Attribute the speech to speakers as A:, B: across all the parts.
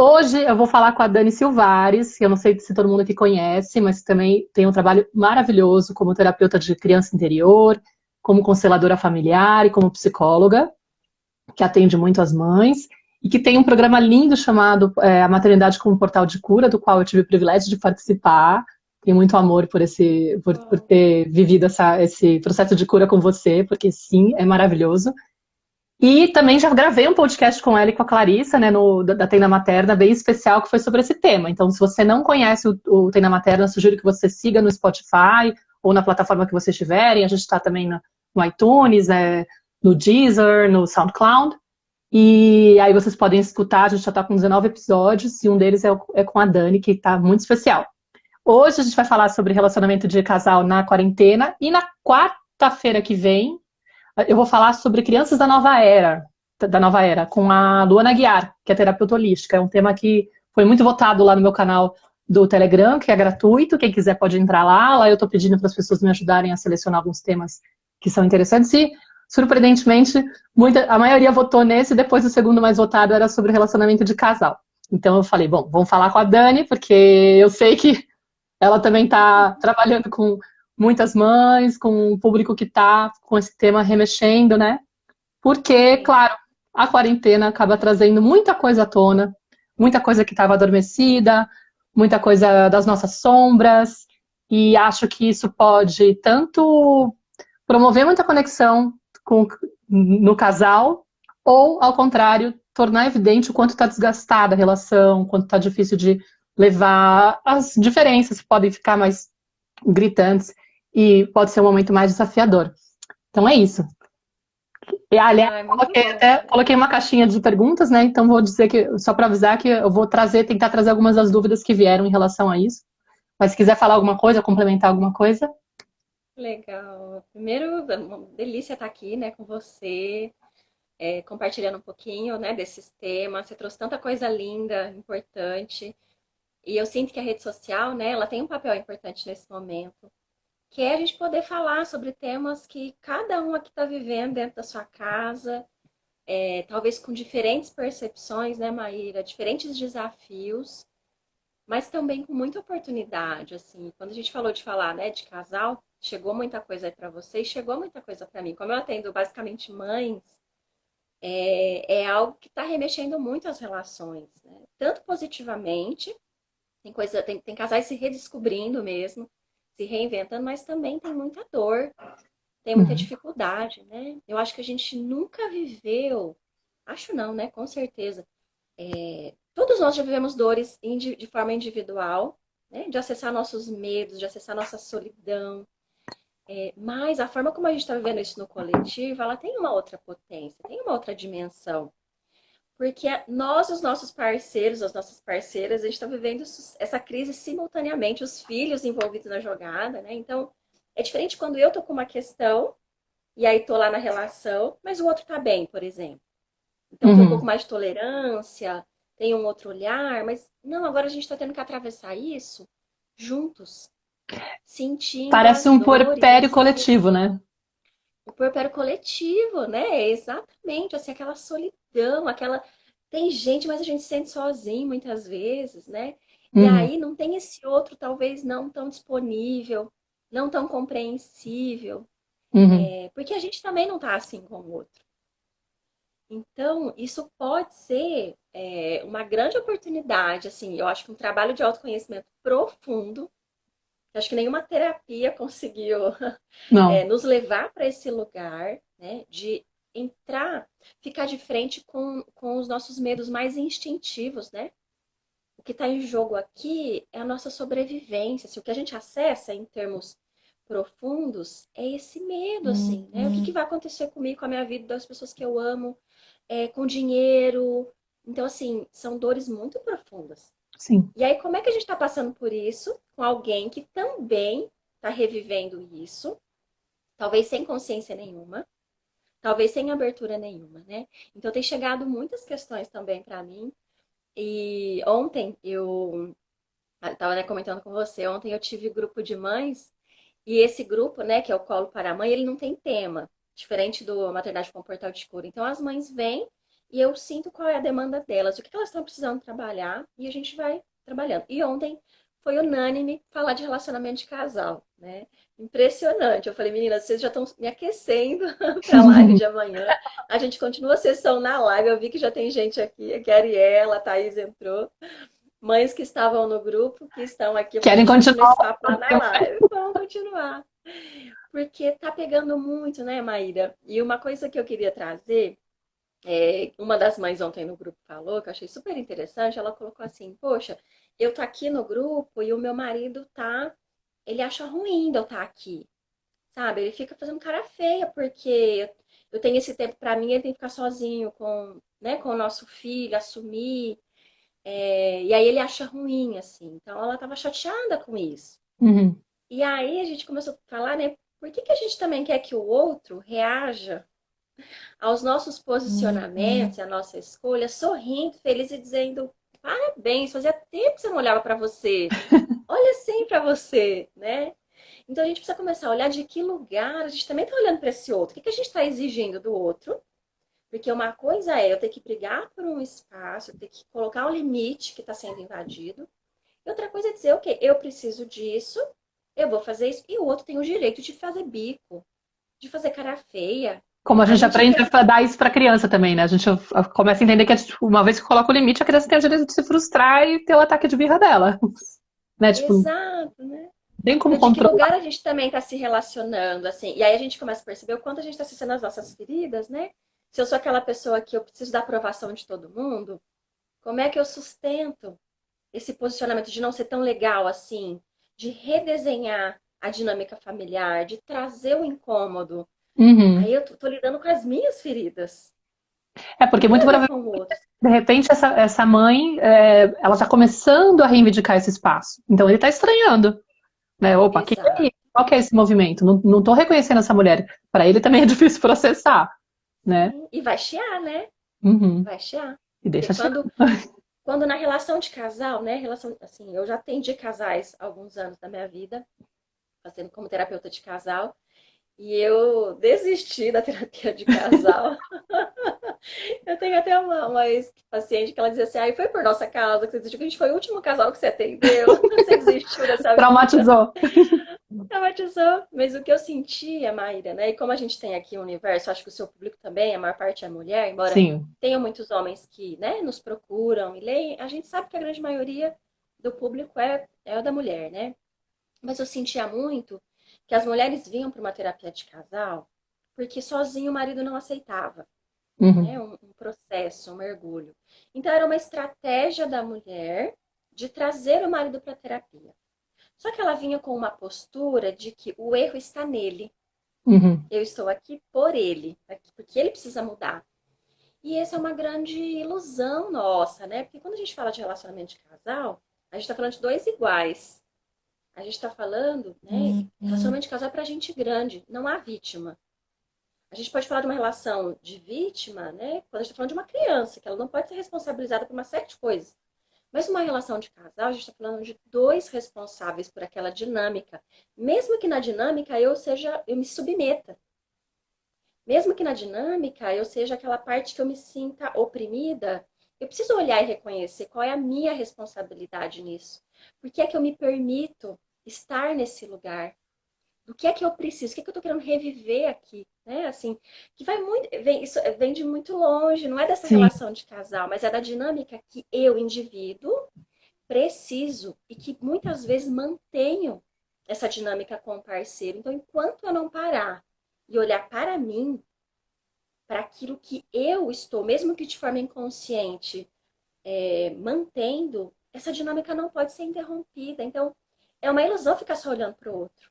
A: Hoje eu vou falar com a Dani Silvares, que eu não sei se todo mundo aqui conhece, mas também tem um trabalho maravilhoso como terapeuta de criança interior, como consteladora familiar e como psicóloga, que atende muito as mães, e que tem um programa lindo chamado A Maternidade como Portal de Cura, do qual eu tive o privilégio de participar. Tenho muito amor por
B: Bom,
A: ter vivido esse processo de cura com você, porque sim, é maravilhoso. E também já gravei um podcast com ela e com a Clarissa, né, da Tenda Materna, bem especial, que foi sobre esse tema. Então, se você não conhece o Tenda Materna, sugiro que você siga no Spotify ou na plataforma que vocês tiverem. A gente está também no iTunes, no Deezer, no SoundCloud. E aí vocês podem escutar, a gente já está com 19 episódios, e um deles é com a Dani, que está muito especial. Hoje a gente vai falar sobre relacionamento de casal na quarentena, e na quarta-feira que vem eu vou falar sobre crianças da nova era, com a Luana Guiar, que é terapeuta holística. É um tema que foi muito votado lá no meu canal do Telegram, que é gratuito. Quem quiser pode entrar lá. Lá eu estou pedindo para as pessoas me ajudarem a selecionar alguns temas que são interessantes. E, surpreendentemente, a maioria votou nesse. Depois, o segundo mais votado era sobre relacionamento de casal. Então, eu falei, bom, vamos falar com a Dani, porque eu sei que ela também está trabalhando com muitas mães, com um público que está com esse tema remexendo, né? Porque,
B: sim.
A: claro, a quarentena acaba trazendo muita coisa à tona, muita coisa que estava adormecida, muita coisa das nossas sombras, e acho que isso pode tanto promover muita conexão no casal, ou, ao contrário, tornar evidente o quanto está desgastada a relação, o quanto está difícil de levar. As diferenças podem ficar mais gritantes e pode ser um momento mais desafiador. Então é isso. E, aliás,
B: Ah, é muito bom.
A: coloquei uma caixinha de perguntas, né? Então vou dizer que, só para avisar que eu vou tentar trazer algumas das dúvidas que vieram em relação a isso. Mas se quiser falar alguma coisa, complementar alguma coisa.
B: Legal. Primeiro, uma delícia estar aqui, né, com você, compartilhando um pouquinho, né, desses temas. Você trouxe tanta coisa linda, importante. E eu sinto que a rede social, né, ela tem um papel importante nesse momento, que é a gente poder falar sobre temas que cada um aqui está vivendo dentro da sua casa, talvez com diferentes percepções, né, Maíra, diferentes desafios, mas também com muita oportunidade, assim. Quando a gente falou de falar, né, de casal, chegou muita coisa aí para você e chegou muita coisa para mim. Como eu atendo basicamente mães, é algo que está remexendo muito as relações, né? Tanto positivamente, tem casais se redescobrindo mesmo, se reinventando, mas também tem muita dor, tem muita
A: Uhum.
B: dificuldade, né? Eu acho que a gente nunca viveu, acho não, né? Com certeza. Todos nós já vivemos dores de forma individual, né? De acessar nossos medos, de acessar nossa solidão. Mas a forma como a gente está vivendo isso no coletivo, ela tem uma outra potência, tem uma outra dimensão. Porque nós, os nossos parceiros, as nossas parceiras, a gente está vivendo essa crise simultaneamente, os filhos envolvidos na jogada, né? Então, é diferente quando eu tô com uma questão e aí tô lá na relação, mas o outro tá bem, por exemplo. Então tem um pouco
A: Uhum.
B: mais de tolerância, tem um outro olhar, mas não, agora a gente está tendo que atravessar isso juntos, sentindo
A: Parece
B: as
A: um
B: dores,
A: puerpério
B: assim,
A: coletivo, né?
B: o puerpério coletivo, né? Exatamente, assim, aquela solidão, aquela. Tem gente, mas a gente se sente sozinho muitas vezes, né? E
A: Uhum.
B: aí não tem esse outro, talvez não tão disponível, não tão compreensível,
A: Uhum.
B: porque a gente também não tá assim com o outro. Então, isso pode ser uma grande oportunidade, assim, eu acho que um trabalho de autoconhecimento profundo, acho que nenhuma terapia conseguiu
A: Não.
B: nos levar para esse lugar, né, de entrar, ficar de frente com os nossos medos mais instintivos, né? O que está em jogo aqui é a nossa sobrevivência. Assim, o que a gente acessa em termos profundos é esse medo, assim, né? O que vai acontecer comigo, com a minha vida, das pessoas que eu amo, com dinheiro. Então, assim, são dores muito profundas.
A: Sim.
B: E aí, como é que a gente está passando por isso com alguém que também está revivendo isso, talvez sem consciência nenhuma, talvez sem abertura nenhuma, né? Então, tem chegado muitas questões também para mim. E ontem eu estava, né, comentando com você, ontem eu tive grupo de mães e esse grupo, né, que é o Colo para a Mãe, ele não tem tema, diferente do Maternidade com Portal de Cura. Então, as mães vêm e eu sinto qual é a demanda delas, o que elas estão precisando trabalhar, e a gente vai trabalhando. E ontem foi unânime falar de relacionamento de casal, né? Impressionante. Eu falei, meninas, vocês já estão me aquecendo para a live de amanhã. A gente continua a sessão na live. Eu vi que já tem gente aqui, que a Ariela, a Thaís entrou. Mães que estavam no grupo, que estão aqui. A
A: Querem
B: gente continua
A: continuar?
B: esse papo lá na live. Vamos continuar. Porque tá pegando muito, né, Maíra? E uma coisa que eu queria trazer, uma das mães ontem no grupo falou, que eu achei super interessante, ela colocou assim, poxa, eu tô aqui no grupo e o meu marido ele acha ruim de eu estar aqui, sabe? Ele fica fazendo cara feia, porque eu tenho esse tempo pra mim, ele tem que ficar sozinho com, né, com o nosso filho, assumir, e aí ele acha ruim, assim. Então ela tava chateada com isso.
A: Uhum.
B: E aí a gente começou a falar, né? Por que que a gente também quer que o outro reaja aos nossos posicionamentos, à nossa escolha, sorrindo, feliz e dizendo parabéns, fazia tempo que você não olhava para você. Olha assim para você, né? Então a gente precisa começar a olhar de que lugar a gente também está olhando para esse outro. O que que a gente está exigindo do outro? Porque uma coisa é eu ter que brigar por um espaço, eu ter que colocar um limite que está sendo invadido. E outra coisa é dizer, ok, eu preciso disso, eu vou fazer isso, e o outro tem o direito de fazer bico, de fazer cara feia.
A: Como a
B: A
A: gente
B: gente
A: aprende
B: quer.
A: a dar isso pra criança também, né? A gente começa a entender que tipo, uma vez que coloca o limite, a criança tem o direito de se frustrar e ter o ataque de birra dela. Né? Tipo,
B: Exato, né?
A: tem como
B: Então, de que
A: controlar.
B: lugar a gente também está se relacionando, assim? E aí a gente começa a perceber o quanto a gente está acessando as nossas feridas, né? Se eu sou aquela pessoa que eu preciso da aprovação de todo mundo, como é que eu sustento esse posicionamento de não ser tão legal assim? De redesenhar a dinâmica familiar, de trazer o incômodo.
A: Uhum.
B: Aí eu tô lidando com as minhas feridas.
A: É
B: Não
A: porque
B: tem
A: muito
B: a ver
A: provavelmente,
B: com o outro.
A: de repente, essa mãe, ela tá começando a reivindicar esse espaço. Então ele tá estranhando, né? Opa, que é
B: Exato.
A: isso? Qual que é esse movimento? Não, não tô reconhecendo essa mulher. Para ele também é difícil processar, né?
B: E vai chiar, né?
A: Uhum.
B: Vai chiar.
A: E
B: Porque
A: deixa chegar.
B: quando na relação de casal, né? Relação, assim, eu já atendi casais há alguns anos da minha vida, fazendo como terapeuta de casal, e eu desisti da terapia de casal. Eu tenho até uma ex-paciente que ela dizia assim, ai, foi por nossa causa que você desistiu, que a gente foi o último casal que você atendeu, você desistiu dessa vida.
A: Traumatizou.
B: Traumatizou. Mas o que eu sentia, Maíra, né? E como a gente tem aqui um universo, acho que o seu público também, a maior parte é mulher, embora
A: Sim.
B: tenham muitos homens que, né, nos procuram e leem, a gente sabe que a grande maioria do público é o da mulher, né? Mas eu sentia muito que as mulheres vinham para uma terapia de casal porque sozinho o marido não aceitava,
A: Uhum.
B: né? Um processo, um mergulho. Então era uma estratégia da mulher de trazer o marido para a terapia. Só que ela vinha com uma postura de que o erro está nele.
A: Uhum.
B: Eu estou aqui por ele, porque ele precisa mudar. E essa é uma grande ilusão nossa, né? Porque quando a gente fala de relacionamento de casal, a gente está falando de dois iguais. A gente está falando, né? Relacionamento de casal é para gente grande, não há vítima. A gente pode falar de uma relação de vítima, né? Quando a gente está falando de uma criança, que ela não pode ser responsabilizada por uma série de coisas. Mas numa relação de casal, a gente está falando de dois responsáveis por aquela dinâmica. Mesmo que na dinâmica eu me submeta. Mesmo que na dinâmica eu seja aquela parte que eu me sinta oprimida, eu preciso olhar e reconhecer qual é a minha responsabilidade nisso. Por que é que eu me permito estar nesse lugar? Do que é que eu preciso? O que é que eu estou querendo reviver aqui? Né? Assim, que vai muito, isso vem de muito longe, não é dessa
A: Sim.
B: relação de casal, mas é da dinâmica que eu, indivíduo, preciso e que muitas vezes mantenho essa dinâmica com o parceiro. Então, enquanto eu não parar e olhar para mim, para aquilo que eu estou, mesmo que de forma inconsciente, mantendo, essa dinâmica não pode ser interrompida. Então, é uma ilusão ficar só olhando para o outro.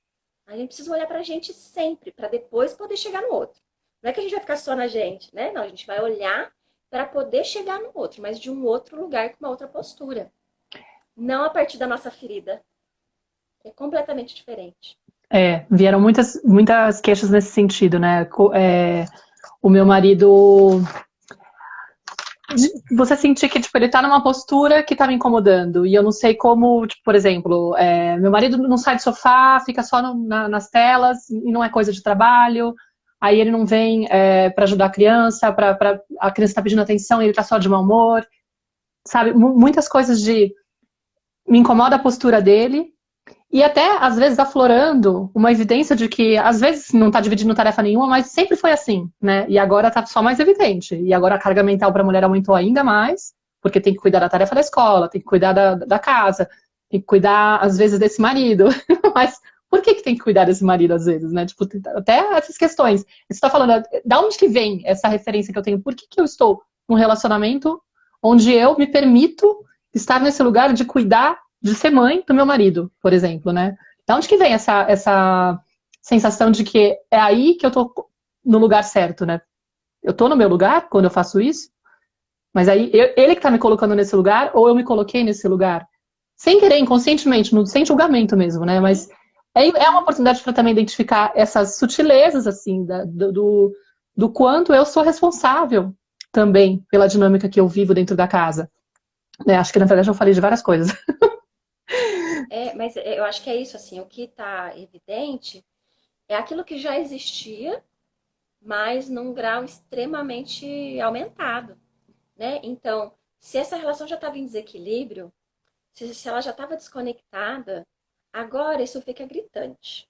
B: A gente precisa olhar para a gente sempre, para depois poder chegar no outro. Não é que a gente vai ficar só na gente, né? Não, a gente vai olhar para poder chegar no outro, mas de um outro lugar, com uma outra postura. Não a partir da nossa ferida. É completamente diferente.
A: Vieram muitas queixas nesse sentido, né? O meu marido. Você sentir que tipo, ele tá numa postura que tá me incomodando. E eu não sei como, tipo, por exemplo, meu marido não sai do sofá, fica só nas telas, e não é coisa de trabalho. aí ele não vem para ajudar a criança, a criança tá pedindo atenção e ele tá só de mau humor, sabe? Muitas coisas de... Me incomoda a postura dele, e até, às vezes, aflorando uma evidência de que, às vezes, não tá dividindo tarefa nenhuma, mas sempre foi assim, né? E agora tá só mais evidente. E agora a carga mental para a mulher aumentou ainda mais, porque tem que cuidar da tarefa da escola, tem que cuidar da casa, tem que cuidar, às vezes, desse marido. Mas por que tem que cuidar desse marido, às vezes, né? Tipo, até essas questões. Você tá falando, da onde que vem essa referência que eu tenho? Por que eu estou num relacionamento onde eu me permito estar nesse lugar de cuidar, de ser mãe do meu marido, por exemplo, né? Da onde que vem essa sensação de que é aí que eu tô no lugar certo, né? Eu tô no meu lugar quando eu faço isso, mas aí ele que tá me colocando nesse lugar, ou eu me coloquei nesse lugar? Sem querer, inconscientemente, sem julgamento mesmo, né? Mas é uma oportunidade para também identificar essas sutilezas, assim, do quanto eu sou responsável também pela dinâmica que eu vivo dentro da casa. Né? Acho que, na verdade, eu falei de várias coisas.
B: Mas eu acho que é isso, assim, o que está evidente é aquilo que já existia, mas num grau extremamente aumentado, né? Então, se essa relação já estava em desequilíbrio, se ela já estava desconectada, agora isso fica gritante.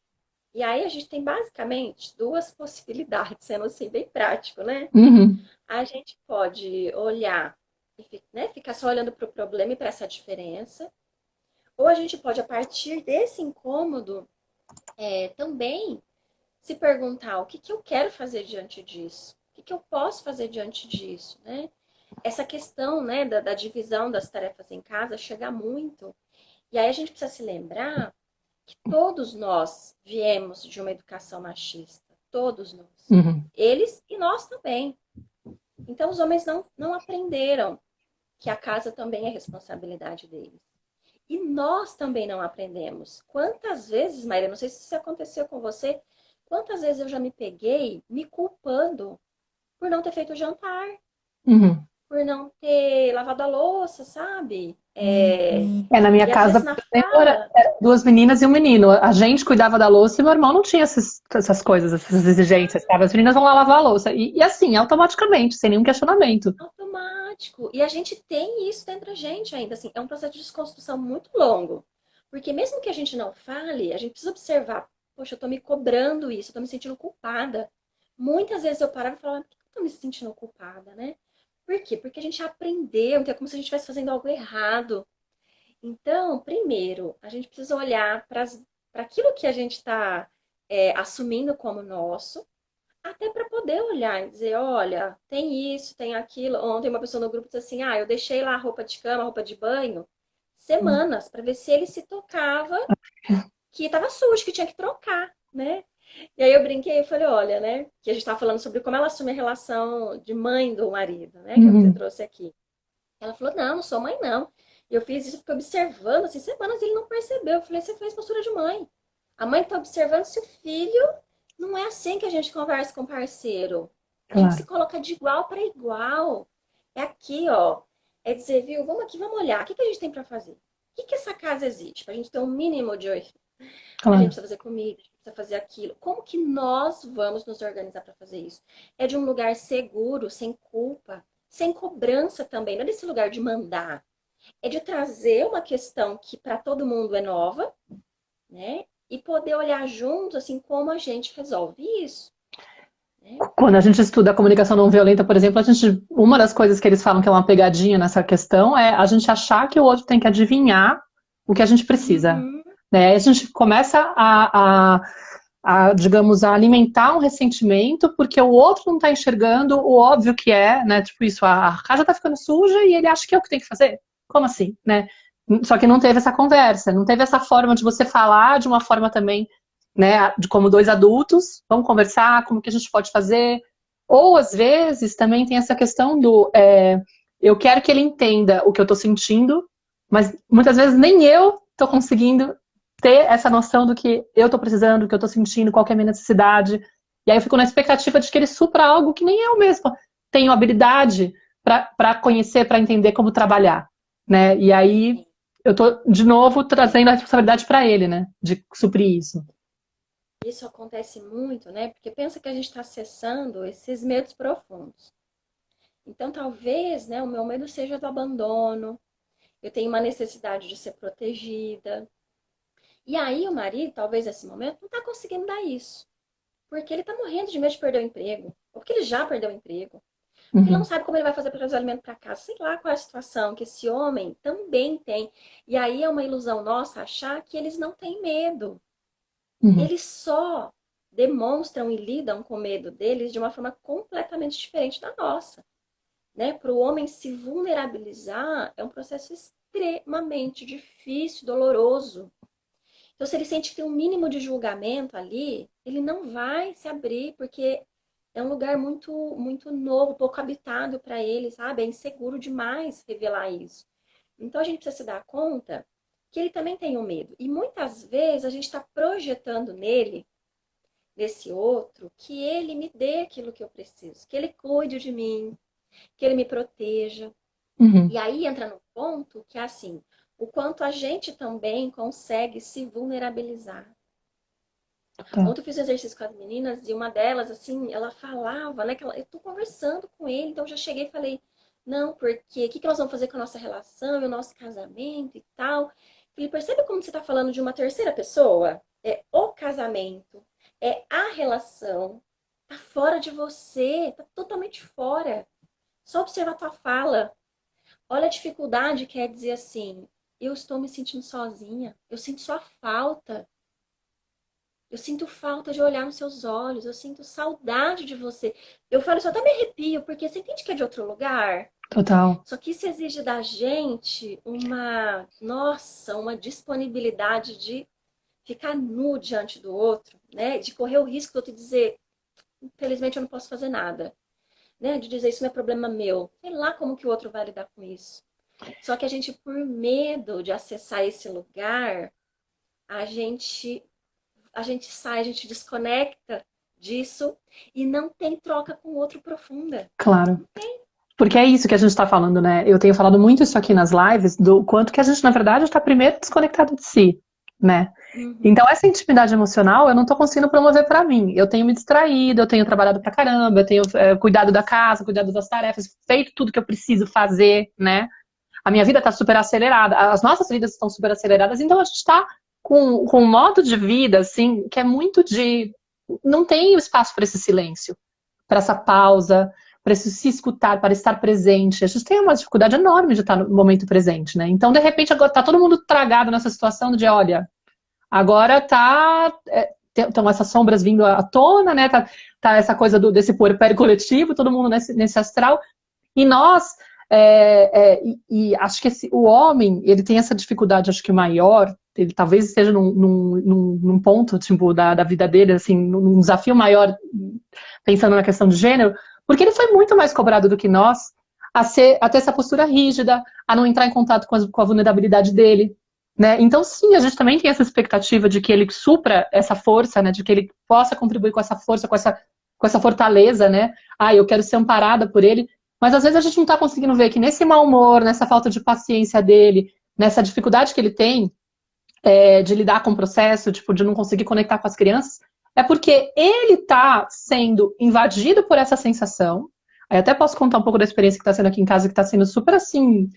B: E aí a gente tem basicamente duas possibilidades, sendo assim bem prático, né?
A: Uhum.
B: A gente pode olhar e né, ficar só olhando para o problema e para essa diferença, ou a gente pode, a partir desse incômodo, também se perguntar o que, que eu quero fazer diante disso, o que, que eu posso fazer diante disso, né? Essa questão, né, da divisão das tarefas em casa chega muito. E aí a gente precisa se lembrar que todos nós viemos de uma educação machista. Todos nós.
A: Uhum.
B: Eles e nós também. Então os homens não aprenderam que a casa também é responsabilidade deles. E nós também não aprendemos. Quantas vezes, Maíra, não sei se isso aconteceu com você, quantas vezes eu já me peguei me culpando por não ter feito o jantar,
A: Uhum.
B: por não ter lavado a louça, sabe?
A: Na minha
B: E às
A: casa,
B: vezes
A: por
B: na
A: exemplo, era
B: fala,
A: duas meninas e um menino. A gente cuidava da louça e meu irmão não tinha essas coisas, essas exigências, sabe? As meninas vão lá lavar a louça. E assim, automaticamente, sem nenhum questionamento.
B: automático. E a gente tem isso dentro da gente ainda, assim, é um processo de desconstrução muito longo. Porque mesmo que a gente não fale, a gente precisa observar, poxa, eu tô me cobrando isso, eu tô me sentindo culpada. Muitas vezes eu parava e falava, por que eu tô me sentindo culpada, né? Por quê? Porque a gente aprendeu, então é como se a gente estivesse fazendo algo errado. Então, primeiro, a gente precisa olhar para aquilo que a gente está assumindo como nosso, até para poder olhar e dizer, olha, tem isso, tem aquilo. Ontem uma pessoa no grupo disse assim, eu deixei lá a roupa de cama, a roupa de banho, semanas, para ver se ele se tocava que estava sujo, que tinha que trocar, né? E aí eu brinquei e falei, olha, né? Que a gente estava falando sobre como ela assume a relação de mãe do marido, né? Que você
A: Uhum.
B: trouxe aqui. Ela falou, não sou mãe, não. E eu fiz isso, fiquei observando, assim, semanas, e ele não percebeu. Eu falei, você fez postura de mãe. A mãe está observando se o filho não é assim que a gente conversa com o parceiro. A gente se
A: Claro,
B: coloca de igual para igual. É aqui, ó. É dizer, viu, vamos aqui, vamos olhar. O que, que a gente tem para fazer? O que, que essa casa existe? Para a gente ter um mínimo de... A gente
A: claro.
B: precisa fazer comida, a gente precisa fazer aquilo. Como que nós vamos nos organizar para fazer isso? É de um lugar seguro, sem culpa, sem cobrança também. Não é desse lugar de mandar. É de trazer uma questão que para todo mundo é nova, né? E poder olhar juntos, assim, como a gente resolve isso, né?
A: Quando a gente estuda a comunicação não violenta, por exemplo, uma das coisas que eles falam que é uma pegadinha nessa questão é a gente achar que o outro tem que adivinhar o que a gente precisa.
B: Uhum.
A: Né? Aí a gente começa digamos, a alimentar um ressentimento porque o outro não está enxergando o óbvio que é, né? Tipo isso, a casa está ficando suja e ele acha que é o que tem que fazer. Como assim, né? Só que não teve essa conversa, não teve essa forma de você falar de uma forma também, né? De como dois adultos, vamos conversar, como que a gente pode fazer. Ou às vezes também tem essa questão do eu quero que ele entenda o que eu estou sentindo, mas muitas vezes nem eu estou conseguindo ter essa noção do que eu tô precisando, do que eu tô sentindo, qual que é a minha necessidade. E aí eu fico na expectativa de que ele supra algo que nem eu mesma tenho habilidade para conhecer, para entender como trabalhar, né? E aí eu tô, de novo, trazendo a responsabilidade para ele, né? De suprir isso.
B: isso acontece muito, né? Porque pensa que a gente está acessando esses medos profundos. Então, talvez, né, o meu medo seja do abandono, eu tenho uma necessidade de ser protegida. E aí o marido, talvez nesse momento, não está conseguindo dar isso. Porque ele está morrendo de medo de perder o emprego. Ou porque ele já perdeu o emprego. Porque ele não
A: Uhum.
B: sabe como ele vai fazer para trazer o alimento para casa. Sei lá qual é a situação que esse homem também tem. E aí é uma ilusão nossa achar que eles não têm medo.
A: Uhum.
B: Eles só demonstram e lidam com o medo deles de uma forma completamente diferente da nossa. Né? Para o homem se vulnerabilizar é um processo extremamente difícil, doloroso. Então, se ele sente que tem um mínimo de julgamento ali, ele não vai se abrir, porque é um lugar muito, muito novo, pouco habitado para ele, sabe? É inseguro demais revelar isso. Então, a gente precisa se dar conta que ele também tem um medo. E muitas vezes a gente está projetando nele, nesse outro, que ele me dê aquilo que eu preciso, que ele cuide de mim, que ele me proteja.
A: Uhum.
B: E aí entra no ponto que é assim, o quanto a gente também consegue se vulnerabilizar.
A: Tá.
B: Ontem eu fiz um exercício com as meninas e uma delas, assim, ela falava, né, que eu tô conversando com ele, então eu já cheguei e falei, não, porque o que nós vamos fazer com a nossa relação e o nosso casamento e tal. Falei, percebe como você tá falando de uma terceira pessoa? É o casamento, é a relação, tá fora de você, tá totalmente fora. Só observa a tua fala. Olha a dificuldade que é dizer assim, eu estou me sentindo sozinha, eu sinto sua falta. Eu sinto falta de olhar nos seus olhos, eu sinto saudade de você. Eu falo isso, eu até me arrepio, porque você entende que é de outro lugar?
A: Total.
B: Só que isso exige da gente uma disponibilidade de ficar nu diante do outro, né? De correr o risco do outro dizer, infelizmente eu não posso fazer nada, né? De dizer isso não é problema meu. Sei lá como que o outro vai lidar com isso. Só que a gente, por medo de acessar esse lugar, a gente a gente sai, a gente desconecta disso e não tem troca com o outro profunda.
A: Claro. Porque é isso que a gente está falando, né? Eu tenho falado muito isso aqui nas lives, do quanto que a gente, na verdade, está primeiro desconectado de si, né?
B: Uhum.
A: Então, essa intimidade emocional eu não tô conseguindo promover pra mim. Eu tenho me distraído, eu tenho trabalhado pra caramba, eu tenho cuidado da casa, cuidado das tarefas, feito tudo que eu preciso fazer, né? A minha vida tá super acelerada, as nossas vidas estão super aceleradas, então a gente tá com um modo de vida, assim, que é muito de. Não tem espaço para esse silêncio, para essa pausa, para se escutar, para estar presente. A gente tem uma dificuldade enorme de estar no momento presente, né? Então, de repente, agora tá todo mundo tragado nessa situação de, olha. Agora tá. Estão essas sombras vindo à tona, né? Tá essa coisa desse puerpério coletivo, todo mundo nesse astral. E nós. E acho que o homem, ele tem essa dificuldade, acho que maior, ele talvez esteja num ponto, tipo, da vida dele, assim, num desafio maior, pensando na questão de gênero, porque ele foi muito mais cobrado do que nós a ter essa postura rígida, a não entrar em contato com a vulnerabilidade dele, né? Então, sim, a gente também tem essa expectativa de que ele supra essa força, né? De que ele possa contribuir com essa força, com essa fortaleza, né? Ah, eu quero ser amparada por ele. Mas às vezes a gente não está conseguindo ver que nesse mau humor, nessa falta de paciência dele, nessa dificuldade que ele tem de lidar com o processo, tipo, de não conseguir conectar com as crianças, é porque ele está sendo invadido por essa sensação. Aí até posso contar um pouco da experiência que está sendo aqui em casa, que está sendo super assim,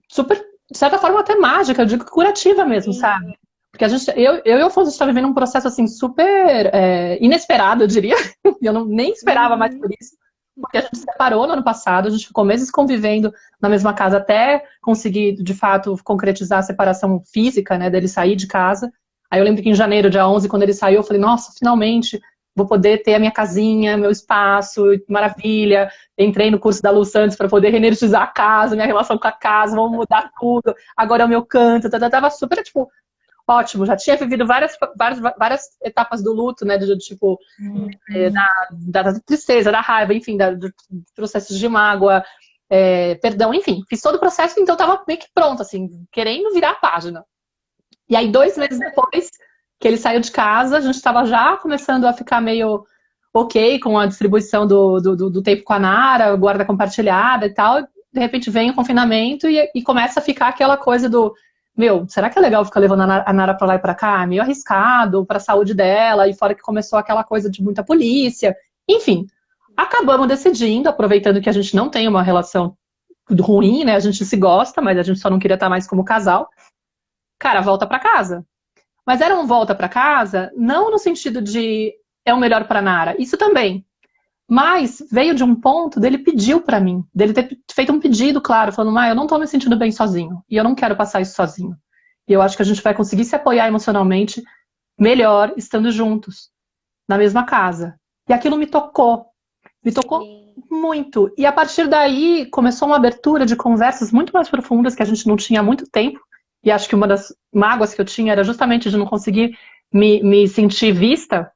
A: super, de certa forma, até mágica, eu digo curativa mesmo,
B: Sim.
A: sabe? Porque eu e o Afonso está vivendo um processo assim super inesperado, eu diria. Eu nem esperava mais
B: Uhum.
A: por isso. Porque a gente se separou no ano passado, a gente ficou meses convivendo na mesma casa até conseguir, de fato, concretizar a separação física, né, dele sair de casa. Aí eu lembro que em janeiro, dia 11, quando ele saiu, eu falei, nossa, finalmente vou poder ter a minha casinha, meu espaço, maravilha. Entrei no curso da Lu Santos para poder reenergizar a casa, minha relação com a casa, vamos mudar tudo. Agora é o meu canto. Tava super, tipo, ótimo. Já tinha vivido várias etapas do luto, né? Tipo, da tristeza, da raiva, enfim, dos processos de mágoa, perdão, enfim. Fiz todo o processo, então tava meio que pronto, assim, querendo virar a página. E aí, 2 meses depois que ele saiu de casa, a gente estava já começando a ficar meio ok com a distribuição do tempo com a Nara, guarda compartilhada e tal. De repente vem o confinamento e começa a ficar aquela coisa do meu, será que é legal ficar levando a Nara pra lá e pra cá? É meio arriscado pra saúde dela, e fora que começou aquela coisa de muita polícia. Enfim, acabamos decidindo, aproveitando que a gente não tem uma relação ruim, né? A gente se gosta, mas a gente só não queria estar mais como casal. Cara, volta pra casa. Mas era um volta pra casa, não no sentido de é o melhor pra Nara, isso também. Mas veio de um ponto dele pediu pra mim, dele ter feito um pedido, claro, falando, eu não tô me sentindo bem sozinho, e eu não quero passar isso sozinho. E eu acho que a gente vai conseguir se apoiar emocionalmente melhor estando juntos, na mesma casa. E aquilo me tocou
B: Sim.
A: muito. E a partir daí começou uma abertura de conversas muito mais profundas que a gente não tinha há muito tempo. E acho que uma das mágoas que eu tinha era justamente de não conseguir me sentir vista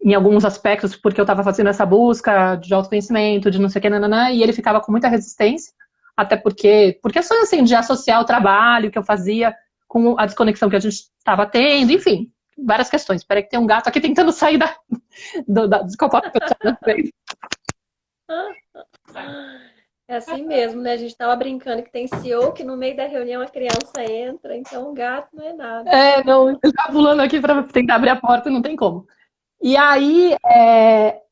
A: em alguns aspectos, porque eu estava fazendo essa busca de autoconhecimento, de não sei o que, nananã, e ele ficava com muita resistência, até por questões assim, de associar o trabalho que eu fazia com a desconexão que a gente estava tendo, enfim, várias questões. Espera que tem um gato aqui tentando sair do copo fechado.
B: É assim mesmo, né? A gente tava brincando que tem CEO que no meio da reunião a criança entra, então o gato não é nada.
A: Não, ele tá pulando aqui para tentar abrir a porta, não tem como. E aí,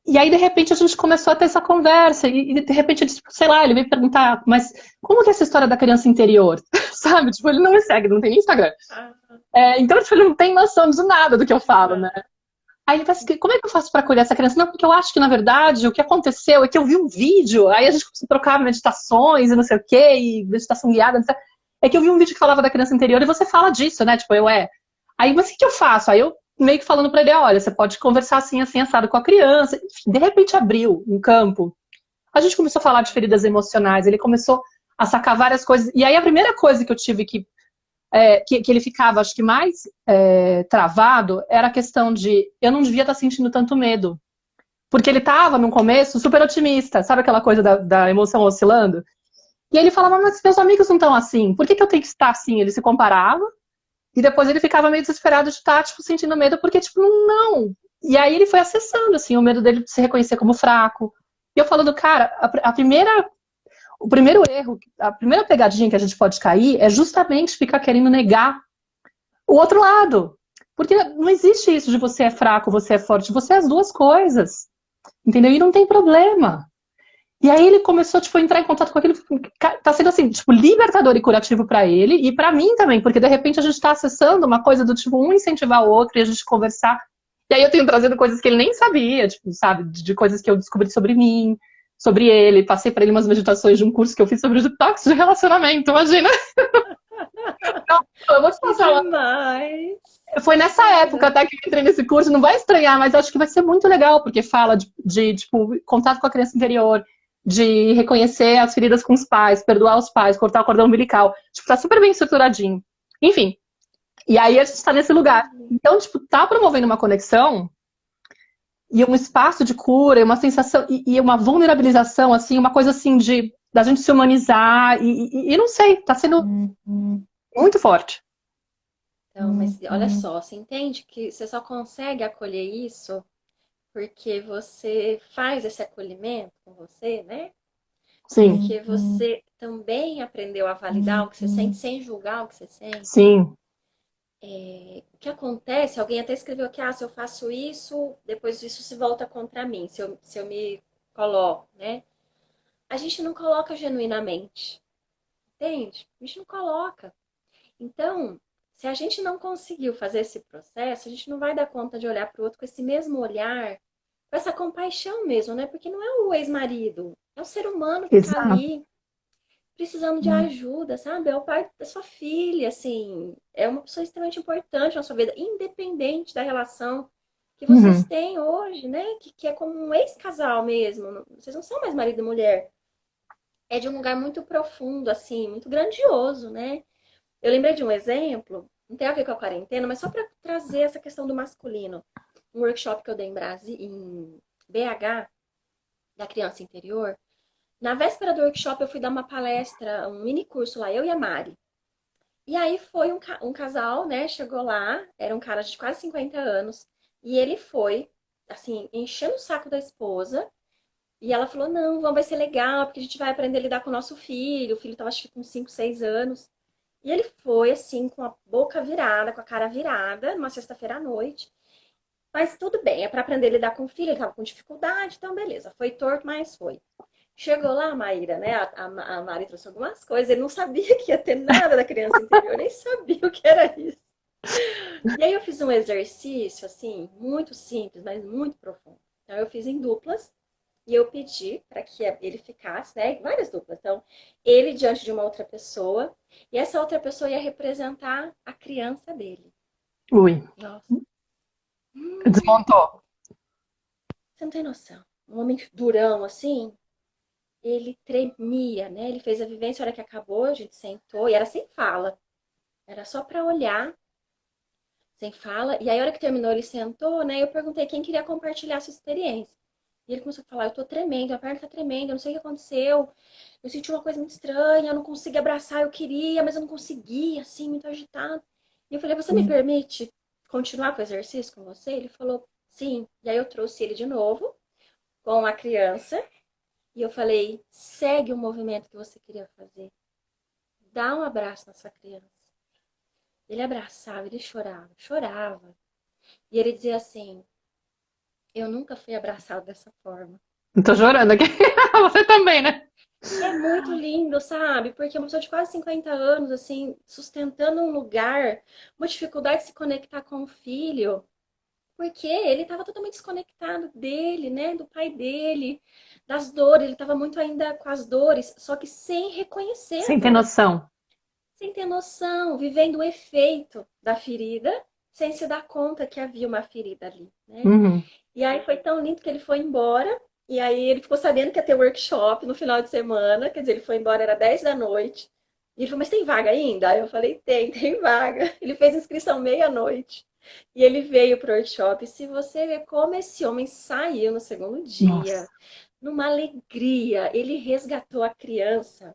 A: de repente, a gente começou a ter essa conversa, e de repente, ele, tipo, sei lá, ele veio perguntar, mas como que é essa história da criança interior? Sabe? Tipo, ele não me segue, não tem nem Instagram.
B: Ah,
A: Então, tipo, ele não tem noção de nada do que eu falo, né?
B: ah,
A: Aí ele fala assim, como é que eu faço para acolher essa criança? Não, porque eu acho que, na verdade, o que aconteceu é que eu vi um vídeo, aí a gente começou a trocar meditações e não sei o quê, e meditação guiada, não sei. É que eu vi um vídeo que falava da criança interior e você fala disso, né? Tipo, Aí, mas o que eu faço? Aí eu meio que falando para ele, olha, você pode conversar assim, assim, assado com a criança. Enfim, de repente abriu um campo. A gente começou a falar de feridas emocionais, ele começou a sacar várias coisas. E aí a primeira coisa que eu tive que ele ficava, acho que mais travado, era a questão de eu não devia estar sentindo tanto medo. Porque ele estava, no começo, super otimista, sabe aquela coisa da emoção oscilando? E aí ele falava, mas meus amigos não estão assim, por que eu tenho que estar assim? Ele se comparava, e depois ele ficava meio desesperado de estar, tipo, sentindo medo, porque, tipo, não. E aí ele foi acessando, assim, o medo dele de se reconhecer como fraco. E eu falando, cara, o primeiro erro, a primeira pegadinha que a gente pode cair é justamente ficar querendo negar o outro lado. Porque não existe isso de você é fraco, você é forte, você é as duas coisas. Entendeu? E não tem problema. E aí ele começou, tipo, a entrar em contato com aquilo. Tá sendo assim, tipo, libertador e curativo pra ele e pra mim também, porque de repente a gente tá acessando uma coisa do tipo, um incentivar o outro e a gente conversar. E aí eu tenho trazido coisas que ele nem sabia, tipo, sabe, de coisas que eu descobri sobre mim, sobre ele. Passei pra ele umas meditações de um curso que eu fiz sobre detox de relacionamento, imagina. Então, eu vou te
B: que
A: passar.
B: demais!
A: Foi nessa época até que eu entrei nesse curso, não vai estranhar, mas acho que vai ser muito legal, porque fala tipo, contato com a criança interior, de reconhecer as feridas com os pais, perdoar os pais, cortar o cordão umbilical. Tipo, tá super bem estruturadinho. Enfim, e aí a gente tá nesse lugar. Então, tipo, tá promovendo uma conexão e um espaço de cura, e uma sensação, e uma vulnerabilização, assim, uma coisa assim de da gente se humanizar, e não sei, tá sendo muito forte.
B: Então, mas olha só, você entende que você só consegue acolher isso porque você faz esse acolhimento com você, né?
A: Sim,
B: Porque você também aprendeu a validar o que você sente sem julgar o que você sente.
A: sim,
B: O que acontece, alguém até escreveu aqui, se eu faço isso, depois isso se volta contra mim, se eu me coloco, né? A gente não coloca genuinamente, entende? A gente não coloca. Então, se a gente não conseguiu fazer esse processo, a gente não vai dar conta de olhar para o outro com esse mesmo olhar, com essa compaixão mesmo, né? Porque não é o ex-marido, é o ser humano que está
A: exato.
B: ali precisando de ajuda, sabe? É o pai da sua filha, assim, é uma pessoa extremamente importante na sua vida, independente da relação que vocês
A: Uhum.
B: têm hoje, né? Que é como um ex-casal mesmo. Vocês não são mais marido e mulher. É de um lugar muito profundo, assim, muito grandioso, né? Eu lembrei de um exemplo, não tem a ver com a quarentena, mas só para trazer essa questão do masculino. Um workshop que eu dei em BH, da criança interior. Na véspera do workshop, eu fui dar uma palestra, um mini curso lá, eu e a Mari. E aí foi um casal, né? Chegou lá, era um cara de quase 50 anos, e ele foi, assim, enchendo o saco da esposa. E ela falou: não, vai ser legal, porque a gente vai aprender a lidar com o nosso filho. O filho tava, acho que, com 5, 6 anos. E ele foi, assim, com a boca virada, com a cara virada, numa sexta-feira à noite. Mas tudo bem, é para aprender a lidar com o filho, ele tava com dificuldade, então beleza. Foi torto, mas foi. Chegou lá, a Maíra, né? A Mari trouxe algumas coisas, ele não sabia que ia ter nada da criança interior, nem sabia o que era isso. E aí eu fiz um exercício, assim, muito simples, mas muito profundo. Então eu fiz em duplas e eu pedi para que ele ficasse, né? Várias duplas. Então, ele diante de uma outra pessoa, e essa outra pessoa ia representar a criança dele.
A: Ui,
B: Nossa.
A: desmontou.
B: Você não tem noção. Um homem durão, assim, ele tremia, né? Ele fez a vivência, a hora que acabou, a gente sentou, e era sem fala. Era só para olhar, sem fala. E aí, a hora que terminou, ele sentou, né? Eu perguntei quem queria compartilhar a sua experiência. E ele começou a falar, eu tô tremendo, a perna tá tremendo, eu não sei o que aconteceu. Eu senti uma coisa muito estranha, eu não consegui abraçar, eu queria, mas eu não conseguia, assim, muito agitado. E eu falei, você me permite continuar com o exercício com você? Ele falou, sim. E aí eu trouxe ele de novo, com a criança, e eu falei, segue o movimento que você queria fazer. Dá um abraço nessa criança. Ele abraçava, ele chorava, chorava. E ele dizia assim, eu nunca fui abraçado dessa forma.
A: Tô chorando aqui. Você também, né?
B: É muito lindo, sabe? Porque uma pessoa de quase 50 anos, assim, sustentando um lugar, uma dificuldade de se conectar com o filho, porque ele estava totalmente desconectado dele, né? Do pai dele, das dores, ele estava muito ainda com as dores, só que sem reconhecer a
A: Sem ter
B: dor,
A: noção.
B: sem ter noção, vivendo o efeito da ferida, sem se dar conta que havia uma ferida ali, né?
A: Uhum.
B: E aí foi tão lindo que ele foi embora. E aí ele ficou sabendo que ia ter workshop no final de semana. Quer dizer, ele foi embora, era 10 da noite. E ele falou, mas tem vaga ainda? Aí eu falei, tem vaga. Ele fez inscrição meia-noite. E ele veio pro workshop. E se você ver como esse homem saiu no segundo dia,
A: Nossa.
B: numa alegria, ele resgatou a criança.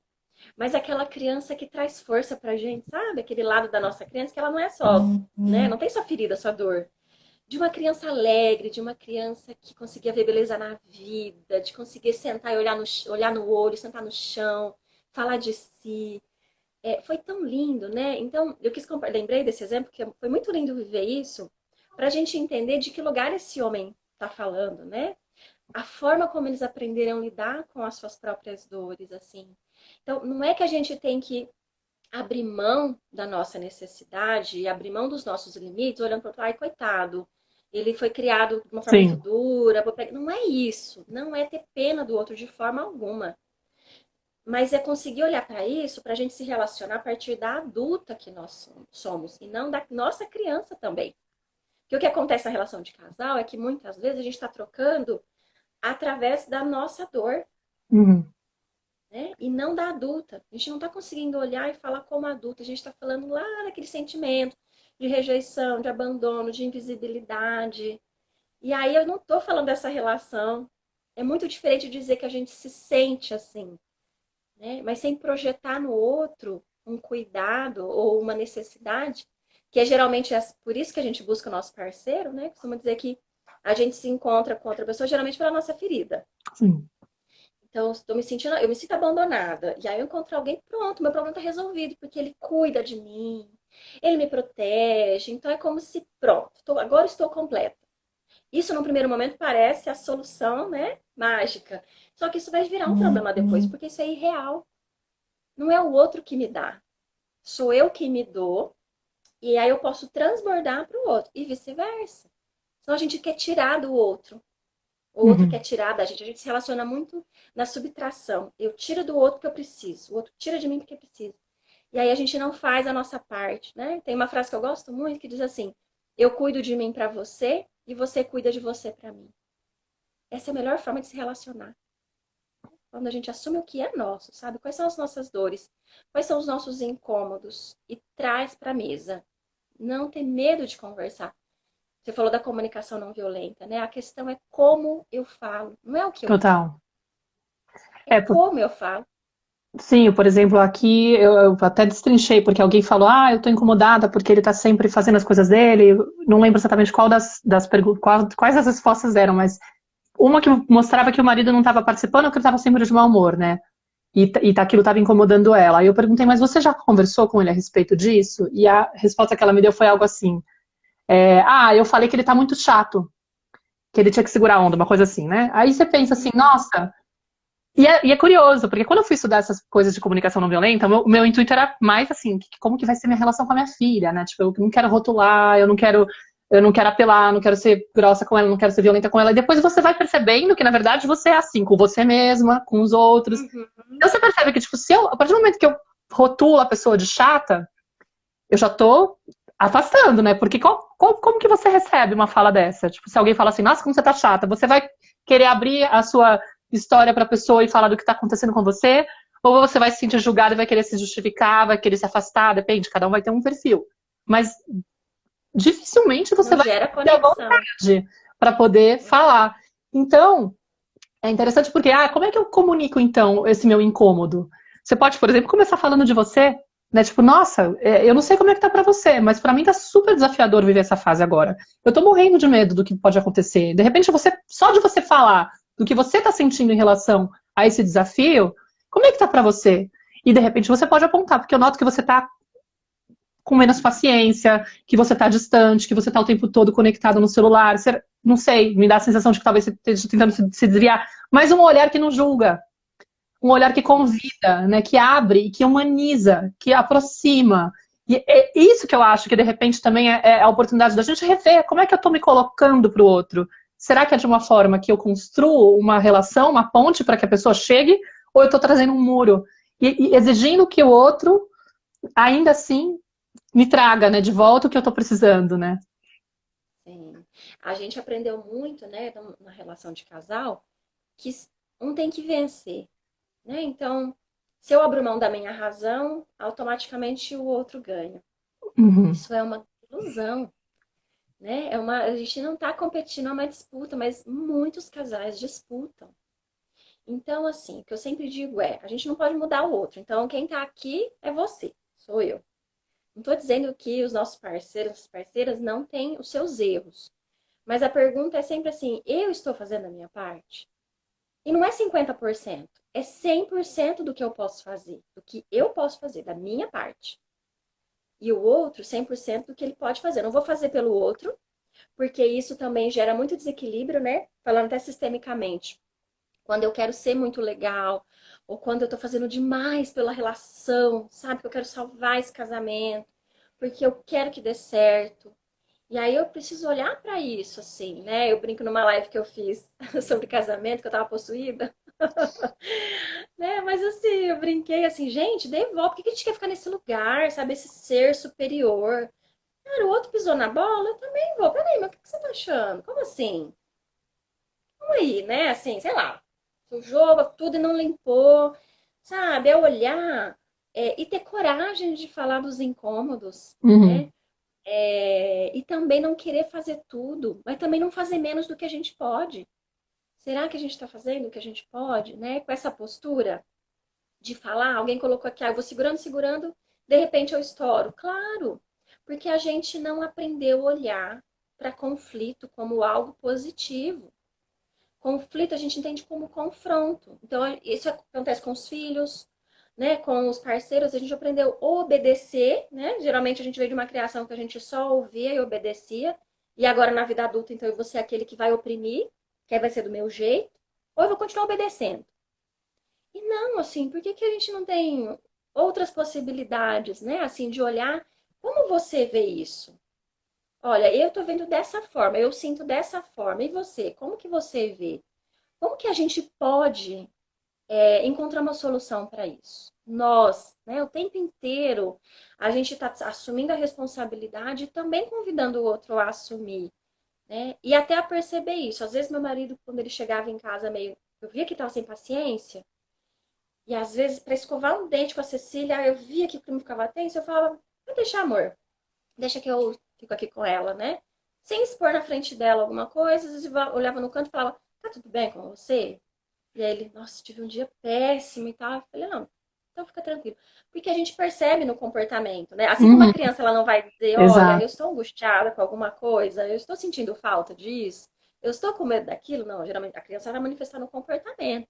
B: Mas aquela criança que traz força pra gente, sabe? Aquele lado da nossa criança que ela não é só, né? Não tem só ferida, só dor de uma criança alegre, de uma criança que conseguia ver beleza na vida, de conseguir sentar e olhar no olho, sentar no chão, falar de si. É, foi tão lindo, né? Então, lembrei desse exemplo, que foi muito lindo viver isso, para a gente entender de que lugar esse homem está falando, né? A forma como eles aprenderam a lidar com as suas próprias dores, assim. Então, não é que a gente tem que abrir mão da nossa necessidade e abrir mão dos nossos limites, olhando para o outro, ai, coitado, ele foi criado de uma forma muito
A: Sim.
B: dura. Não é isso. Não é ter pena do outro de forma alguma. Mas é conseguir olhar para isso para a gente se relacionar a partir da adulta que nós somos e não da nossa criança também. Porque o que acontece na relação de casal é que muitas vezes a gente está trocando através da nossa dor,
A: Uhum.
B: né? E não da adulta. A gente não está conseguindo olhar e falar como adulta. A gente está falando lá daquele sentimento de rejeição, de abandono, de invisibilidade. E aí eu não estou falando dessa relação. É muito diferente dizer que a gente se sente assim, né? Mas sem projetar no outro um cuidado ou uma necessidade, que é geralmente por isso que a gente busca o nosso parceiro, né? Costuma dizer que a gente se encontra com outra pessoa geralmente pela nossa ferida.
A: Sim.
B: Então, eu me sinto abandonada. E aí eu encontro alguém, pronto, meu problema está resolvido, porque ele cuida de mim, ele me protege. Então é como se, pronto, agora estou completa. Isso, no primeiro momento, parece a solução, né? Mágica. Só que isso vai virar um problema depois, porque isso é irreal. Não é o outro que me dá. Sou eu que me dou, e aí eu posso transbordar para o outro, e vice-versa. Senão a gente quer tirar do outro. O outro quer
A: Uhum.
B: tirar da gente. A gente se relaciona muito na subtração. Eu tiro do outro porque eu preciso. O outro tira de mim porque eu preciso. E aí a gente não faz a nossa parte, né? Tem uma frase que eu gosto muito que diz assim: eu cuido de mim para você e você cuida de você para mim. Essa é a melhor forma de se relacionar. Quando a gente assume o que é nosso, sabe? Quais são as nossas dores? Quais são os nossos incômodos? E traz para a mesa. Não ter medo de conversar. Você falou da comunicação não violenta, né? A questão é como eu falo, não é o que eu falo,
A: Total.
B: é
A: É,
B: como eu falo.
A: sim, por exemplo, aqui eu até destrinchei, porque alguém falou, eu tô incomodada porque ele tá sempre fazendo as coisas dele. Não lembro exatamente qual das perguntas, quais as respostas eram, mas uma que mostrava que o marido não estava participando, ou que ele estava sempre de mau humor, né? e aquilo estava incomodando ela. Aí eu perguntei, mas você já conversou com ele a respeito disso? E a resposta que ela me deu foi algo assim: eu falei que ele tá muito chato, que ele tinha que segurar a onda, uma coisa assim, né? Aí você pensa assim,
B: Uhum.
A: nossa. E é curioso, porque quando eu fui estudar essas coisas de comunicação não violenta, o meu intuito era mais assim, como que vai ser minha relação com a minha filha, né? Tipo, eu não quero rotular, eu não quero apelar, não quero ser grossa com ela, não quero ser violenta com ela. E depois você vai percebendo que, na verdade, você é assim com você mesma, com os outros.
B: Uhum.
A: Então você percebe que, tipo, a partir do momento que eu rotulo a pessoa de chata, eu já tô afastando, né? Porque como que você recebe uma fala dessa? Tipo, se alguém fala assim, nossa, como você tá chata, você vai querer abrir a sua história pra pessoa e falar do que tá acontecendo com você? Ou você vai se sentir julgado e vai querer se justificar, vai querer se afastar? Depende, cada um vai ter um perfil. Mas dificilmente você
B: Não
A: vai
B: gera
A: ter a
B: conexão.
A: vontade para poder falar. Então, é interessante porque, como é que eu comunico, então, esse meu incômodo? Você pode, por exemplo, começar falando de você, né? Tipo, nossa, eu não sei como é que tá pra você, mas pra mim tá super desafiador viver essa fase agora. Eu tô morrendo de medo do que pode acontecer. De repente, só de você falar do que você tá sentindo em relação a esse desafio, como é que tá pra você? E de repente você pode apontar, porque eu noto que você tá com menos paciência, que você tá distante, que você tá o tempo todo conectado no celular. Não sei, me dá a sensação de que talvez você esteja tentando se desviar, mas um olhar que não julga, um olhar que convida, né, que abre, que humaniza, que aproxima. E é isso que eu acho que, de repente, também é a oportunidade da gente rever como é que eu estou me colocando para o outro. Será que é de uma forma que eu construo uma relação, uma ponte para que a pessoa chegue, ou eu estou trazendo um muro? E exigindo que o outro, ainda assim, me traga, né, de volta o que eu estou precisando, né?
B: Sim. A gente aprendeu muito, né, na relação de casal, que um tem que vencer, né? Então, se eu abro mão da minha razão, automaticamente o outro ganha.
A: Uhum.
B: Isso é uma ilusão, né? A gente não está competindo, é uma disputa, mas muitos casais disputam. Então, assim, o que eu sempre digo é, a gente não pode mudar o outro. Então, quem está aqui é você, sou eu. Não estou dizendo que os nossos parceiros, parceiras não têm os seus erros. Mas a pergunta é sempre assim: eu estou fazendo a minha parte? E não é 50%, é 100% do que eu posso fazer, do que eu posso fazer, da minha parte. E o outro, 100% do que ele pode fazer. Eu não vou fazer pelo outro, porque isso também gera muito desequilíbrio, né? Falando até sistemicamente. Quando eu quero ser muito legal, ou quando eu tô fazendo demais pela relação, sabe? Que eu quero salvar esse casamento, porque eu quero que dê certo. E aí eu preciso olhar para isso, assim, né? Eu brinco numa live que eu fiz sobre casamento, que eu tava possuída, né? Mas assim, eu brinquei assim, gente, devolve, por que a gente quer ficar nesse lugar, sabe? Esse ser superior. Cara, o outro pisou na bola, eu também vou. Peraí, mas o que você tá achando? Como assim? Como aí, né? Assim, sei lá, sujou tudo e não limpou, sabe? É olhar e ter coragem de falar dos incômodos,
A: Uhum.
B: né? E também não querer fazer tudo, mas também não fazer menos do que a gente pode. Será que a gente está fazendo o que a gente pode, né? Com essa postura de falar, alguém colocou aqui, eu vou segurando, segurando, de repente eu estouro. Claro, porque a gente não aprendeu a olhar para conflito como algo positivo. Conflito a gente entende como confronto. Então, isso acontece com os filhos, né? Com os parceiros, a gente aprendeu a obedecer, né? Geralmente a gente veio de uma criação que a gente só ouvia e obedecia. E agora na vida adulta, então, eu vou ser aquele que vai oprimir, que aí vai ser do meu jeito, ou eu vou continuar obedecendo. E não, assim, por que que a gente não tem outras possibilidades, né? Assim, de olhar como você vê isso? Olha, eu tô vendo dessa forma, eu sinto dessa forma. E você, como que você vê? Como que a gente pode encontrar uma solução para isso? Nós, né, o tempo inteiro, a gente está assumindo a responsabilidade e também convidando o outro a assumir, né? E até a perceber isso. Às vezes, meu marido, quando ele chegava em casa meio. Eu via que estava sem paciência, e às vezes, para escovar um dente com a Cecília, eu via que o clima ficava tenso, eu falava: vai deixar, amor, deixa que eu fico aqui com ela, né? Sem expor na frente dela alguma coisa, às vezes eu olhava no canto e falava: tá tudo bem com você? E aí ele, nossa, tive um dia péssimo e tal. Eu falei, não, então fica tranquilo. Porque a gente percebe no comportamento, né? Assim como a
A: Uhum.
B: criança ela não vai dizer, olha, eu
A: Exato.
B: estou angustiada com alguma coisa, eu estou sentindo falta disso, eu estou com medo daquilo. Não, geralmente a criança vai manifestar no comportamento.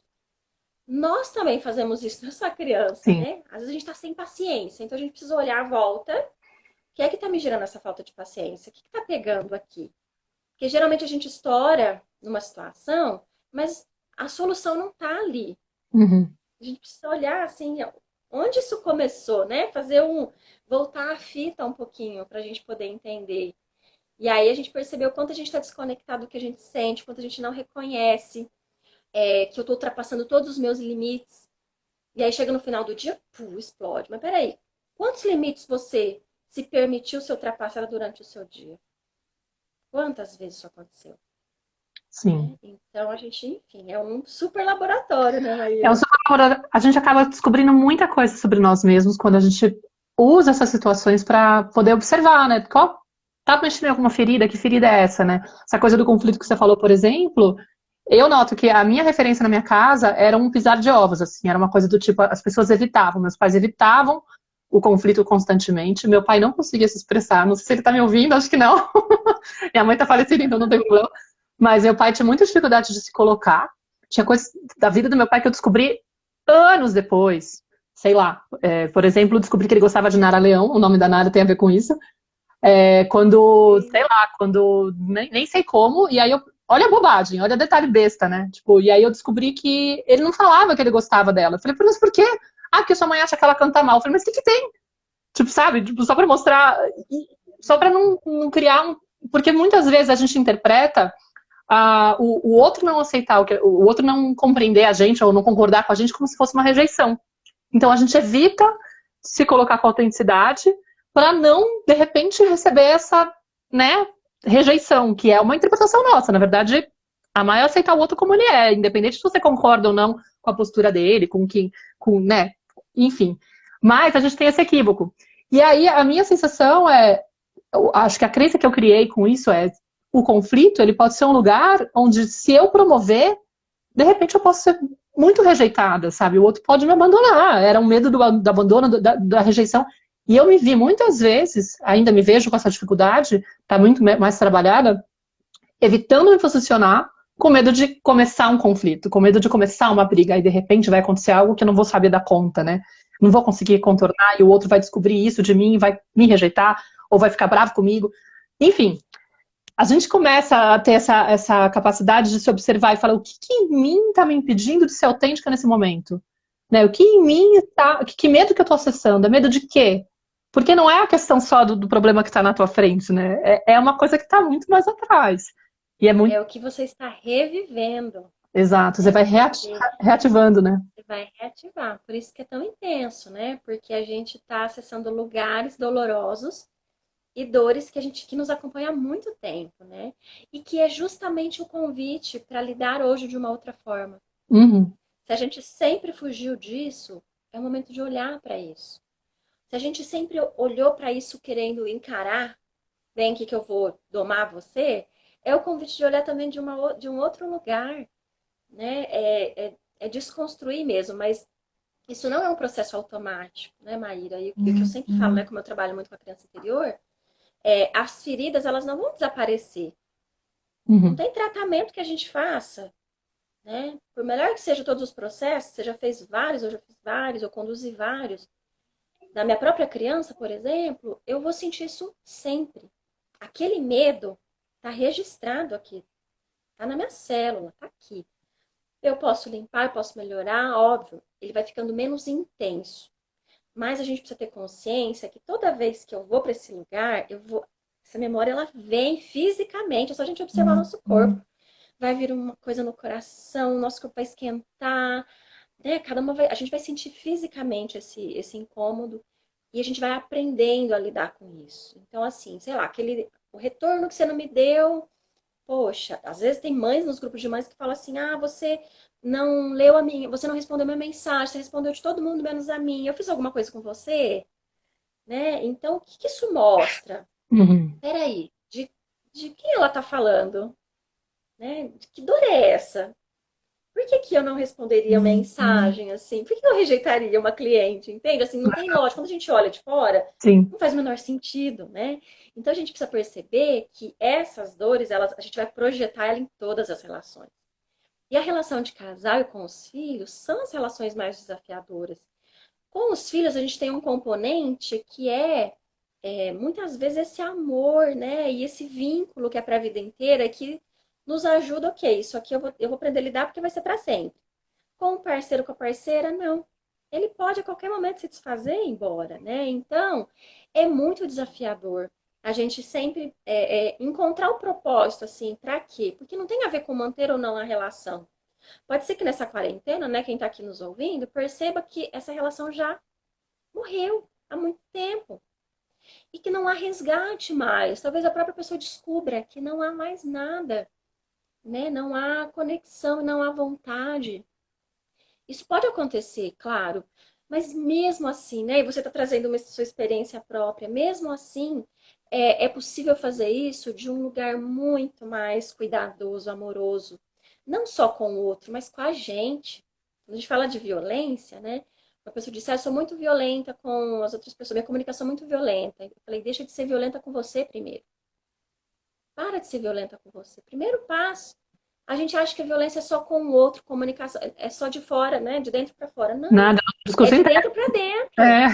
B: Nós também fazemos isso, não é só a criança,
A: Sim.
B: né? Às vezes a gente tá sem paciência, então a gente precisa olhar à volta. O que é que tá me gerando essa falta de paciência? O que que tá pegando aqui? Porque geralmente a gente estoura numa situação, mas a solução não tá ali.
A: Uhum.
B: A gente precisa olhar assim, onde isso começou, né? Voltar a fita um pouquinho para a gente poder entender. E aí a gente percebeu o quanto a gente está desconectado do que a gente sente, quanto a gente não reconhece, que eu estou ultrapassando todos os meus limites. E aí chega no final do dia, explode. Mas peraí, quantos limites você se permitiu ser ultrapassada durante o seu dia? Quantas vezes isso aconteceu?
A: Sim.
B: Né? Então a gente, enfim, é um super laboratório, né,
A: É um
B: Maíra?
A: superpoder. A gente acaba descobrindo muita coisa sobre nós mesmos quando a gente usa essas situações para poder observar, né? Qual tá mexendo em alguma ferida? Que ferida é essa, né? Essa coisa do conflito que você falou, por exemplo, eu noto que a minha referência na minha casa era um pisar de ovos, assim, era uma coisa do tipo, as pessoas evitavam, meus pais evitavam o conflito constantemente, meu pai não conseguia se expressar, não sei se ele tá me ouvindo, acho que não. Minha mãe tá falecida, então não tem problema. Mas meu pai tinha muita dificuldade de se colocar. Tinha coisas da vida do meu pai que eu descobri anos depois. Sei lá, por exemplo, descobri que ele gostava de Nara Leão, o nome da Nara tem a ver com isso. Quando, sei
B: Sim.
A: lá, quando nem sei como, e aí eu. Olha a bobagem, olha detalhe besta, né? Tipo, e aí eu descobri que ele não falava que ele gostava dela. Eu falei, mas por quê? Ah, porque sua mãe acha que ela canta mal. Eu falei, mas o que que tem? Tipo, sabe? Tipo, só pra mostrar. Só pra não criar um. Porque muitas vezes a gente interpreta o outro não aceitar, o outro não compreender a gente ou não concordar com a gente como se fosse uma rejeição. Então a gente evita se colocar com autenticidade para não, de repente, receber essa, né, rejeição, que é uma interpretação nossa. Na verdade, amar é aceitar o outro como ele é, independente se você concorda ou não com a postura dele, com quem, né, enfim. Mas a gente tem esse equívoco. E aí a minha sensação eu acho que a crença que eu criei com isso o conflito, ele pode ser um lugar onde se eu promover, de repente eu posso ser muito rejeitada, sabe? O outro pode me abandonar. Era um medo do abandono, da rejeição. E eu me vi muitas vezes, ainda me vejo com essa dificuldade, tá muito mais trabalhada, evitando me posicionar, com medo de começar um conflito, com medo de começar uma briga, e de repente vai acontecer algo que eu não vou saber dar conta, né? Não vou conseguir contornar, e o outro vai descobrir isso de mim, vai me rejeitar, ou vai ficar bravo comigo. Enfim, a gente começa a ter essa capacidade de se observar e falar o que, que em mim está me impedindo de ser autêntica nesse momento? Né? O que em mim está. Que medo que eu estou acessando? É medo de quê? Porque não é a questão só do problema que está na tua frente, né? É uma coisa que está muito mais atrás. E é muito.
B: É o que você está revivendo,
A: Exato, você
B: né?
A: vai
B: Porque
A: reativando, né?
B: você vai reativar. Por isso que é tão intenso, né? Porque a gente está acessando lugares dolorosos e dores que nos acompanham há muito tempo, né? E que é justamente o convite para lidar hoje de uma outra forma.
A: Uhum,
B: Se a gente sempre fugiu disso, é o momento de olhar para isso. Se a gente sempre olhou para isso querendo encarar, vem aqui que eu vou domar você, é o convite de olhar também de um outro lugar, né? É desconstruir mesmo, mas isso não é um processo automático, né, Maíra? E o que eu sempre falo, né, como eu trabalho muito com a criança interior, as feridas, elas não vão desaparecer. Não
A: uhum.
B: tem tratamento que a gente faça, né? Por melhor que sejam todos os processos, você já fez vários, eu já fiz vários, eu conduzi vários. Da minha própria criança, por exemplo, eu vou sentir isso sempre. Aquele medo está registrado aqui, está na minha célula, está aqui. Eu posso limpar, eu posso melhorar, óbvio, ele vai ficando menos intenso. Mas a gente precisa ter consciência que toda vez que eu vou para esse lugar, essa memória ela vem fisicamente, é só a gente observar o nosso corpo. Vai vir uma coisa no coração, o nosso corpo vai esquentar, né? A gente vai sentir fisicamente esse incômodo e a gente vai aprendendo a lidar com isso. Então, assim, sei lá, o retorno que você não me deu, poxa, às vezes tem mães nos grupos de mães que falam assim: ah, você não respondeu minha mensagem, você respondeu de todo mundo menos a mim. Eu fiz alguma coisa com você, né? Então, o que que isso mostra?
A: Uhum.
B: Peraí, de quem ela tá falando? Né? De que dor é essa? Por que que eu não responderia mensagem assim? Por que eu rejeitaria uma cliente? Entende? Assim, não tem lógica. Quando a gente olha de fora,
A: Sim.
B: não faz o menor sentido, né? Então a gente precisa perceber que essas dores, a gente vai projetar ela em todas as relações. E a relação de casal e com os filhos são as relações mais desafiadoras. Com os filhos, a gente tem um componente que muitas vezes esse amor, né? E esse vínculo que é para a vida inteira, que nos ajuda, ok, isso aqui eu vou aprender a lidar porque vai ser para sempre. Com o parceiro, com a parceira, não. Ele pode a qualquer momento se desfazer e ir embora, né? Então, é muito desafiador a gente sempre encontrar o propósito, assim, para quê? Porque não tem a ver com manter ou não a relação. Pode ser que nessa quarentena, né, quem está aqui nos ouvindo, perceba que essa relação já morreu há muito tempo e que não há resgate mais. Talvez a própria pessoa descubra que não há mais nada, né? Não há conexão, não há vontade. Isso pode acontecer, claro, mas mesmo assim, né? E você está trazendo uma sua experiência própria, mesmo assim, é possível fazer isso de um lugar muito mais cuidadoso, amoroso, não só com o outro, mas com a gente. Quando a gente fala de violência, né? Uma pessoa disse, eu sou muito violenta com as outras pessoas, minha comunicação é muito violenta. Eu falei, deixa de ser violenta com você primeiro. Para de ser violenta com você. Primeiro passo. A gente acha que a violência é só com o outro, comunicação, é só de fora, né? De dentro para fora. Não,
A: Nada,
B: é
A: discurso
B: de
A: interno.
B: dentro para dentro,
A: É,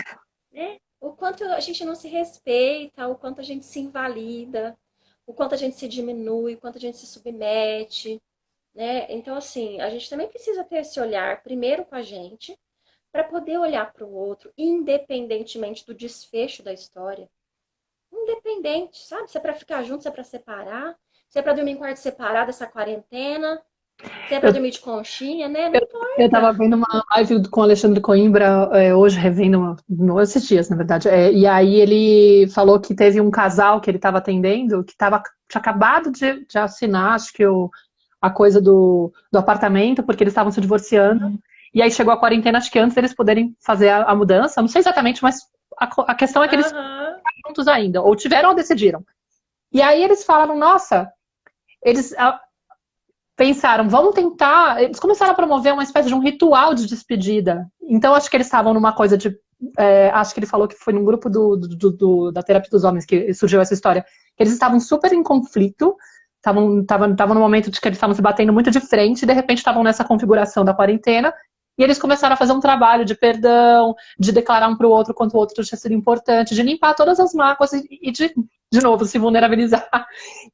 B: né? O quanto a gente não se respeita, o quanto a gente se invalida, o quanto a gente se diminui, o quanto a gente se submete, né? Então, assim, a gente também precisa ter esse olhar primeiro com a gente, para poder olhar para o outro, independentemente do desfecho da história. Independente, sabe? Se é para ficar junto, se é para separar, se é para dormir em quarto separado essa quarentena, se é para
A: eu,
B: dormir de conchinha, né? Não
A: eu tava
B: importa.
A: vendo uma live com o Alexandre Coimbra hoje, revendo, esses dias, na verdade. E aí ele falou que teve um casal que ele estava atendendo que tinha acabado de assinar, acho que a coisa do apartamento, porque eles estavam se divorciando. E aí chegou a quarentena, acho que antes deles poderem fazer a mudança. Não sei exatamente, mas a questão é que eles estão
B: Aham.
A: juntos ainda, ou tiveram ou decidiram. E aí eles falaram, nossa, eles pensaram, vamos tentar. Eles começaram a promover uma espécie de um ritual de despedida. Então, acho que eles estavam numa coisa de. Acho que ele falou que foi num grupo da Terapia dos Homens que surgiu essa história. Eles estavam super em conflito, estavam no momento de que eles estavam se batendo muito de frente, e de repente estavam nessa configuração da quarentena. E eles começaram a fazer um trabalho de perdão, de declarar um para o outro quanto o outro tinha sido importante, de limpar todas as mágoas e de novo, se vulnerabilizar.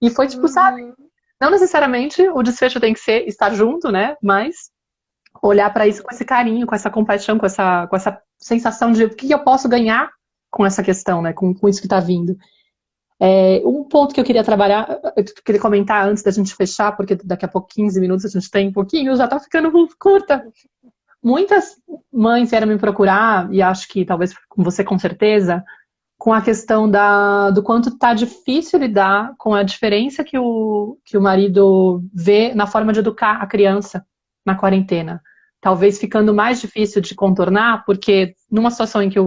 A: E foi tipo, sabe?
B: Uhum.
A: Não necessariamente o desfecho tem que ser estar junto, né? Mas olhar para isso com esse carinho, com essa compaixão, com essa sensação de o que eu posso ganhar com essa questão, né? Com isso que está vindo. Um ponto que eu queria trabalhar, eu queria comentar antes da gente fechar, porque daqui a pouco, 15 minutos, a gente tem um pouquinho, já está ficando curta. Muitas mães vieram me procurar, e acho que talvez com você com certeza, com a questão do quanto está difícil lidar com a diferença que o marido vê na forma de educar a criança na quarentena. Talvez ficando mais difícil de contornar, porque numa situação em que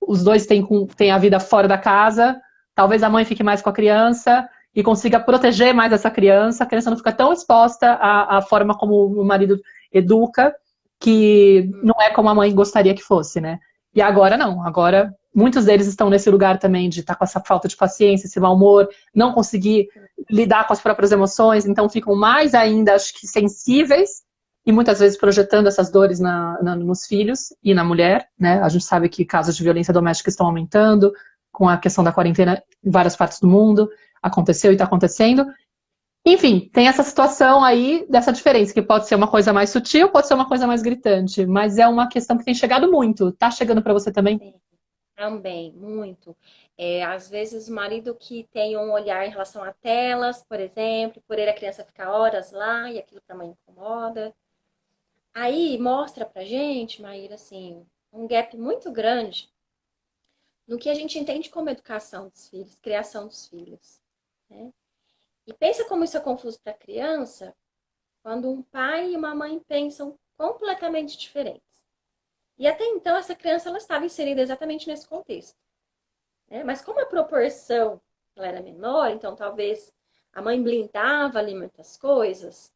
A: os dois têm a vida fora da casa, talvez a mãe fique mais com a criança e consiga proteger mais essa criança. A criança não fica tão exposta à forma como o marido educa, que não é como a mãe gostaria que fosse, né? E agora não, agora muitos deles estão nesse lugar também de estar com essa falta de paciência, esse mau humor, não conseguir lidar com as próprias emoções, então ficam mais ainda, acho que, sensíveis e muitas vezes projetando essas dores nos filhos e na mulher, né? A gente sabe que casos de violência doméstica estão aumentando com a questão da quarentena em várias partes do mundo, aconteceu e está acontecendo. Enfim, tem essa situação aí dessa diferença, que pode ser uma coisa mais sutil, pode ser uma coisa mais gritante, mas é uma questão que tem chegado muito. Tá chegando para você também?
B: Sim, também, muito. Às vezes o marido que tem um olhar em relação a telas, por exemplo, por ele a criança ficar horas lá e aquilo para a mãe incomoda. Aí mostra pra gente, Maíra, assim, um gap muito grande no que a gente entende como educação dos filhos, criação dos filhos, né? E pensa como isso é confuso para a criança quando um pai e uma mãe pensam completamente diferentes. E até então essa criança ela estava inserida exatamente nesse contexto, né? Mas como a proporção ela era menor, então talvez a mãe blindava ali muitas coisas,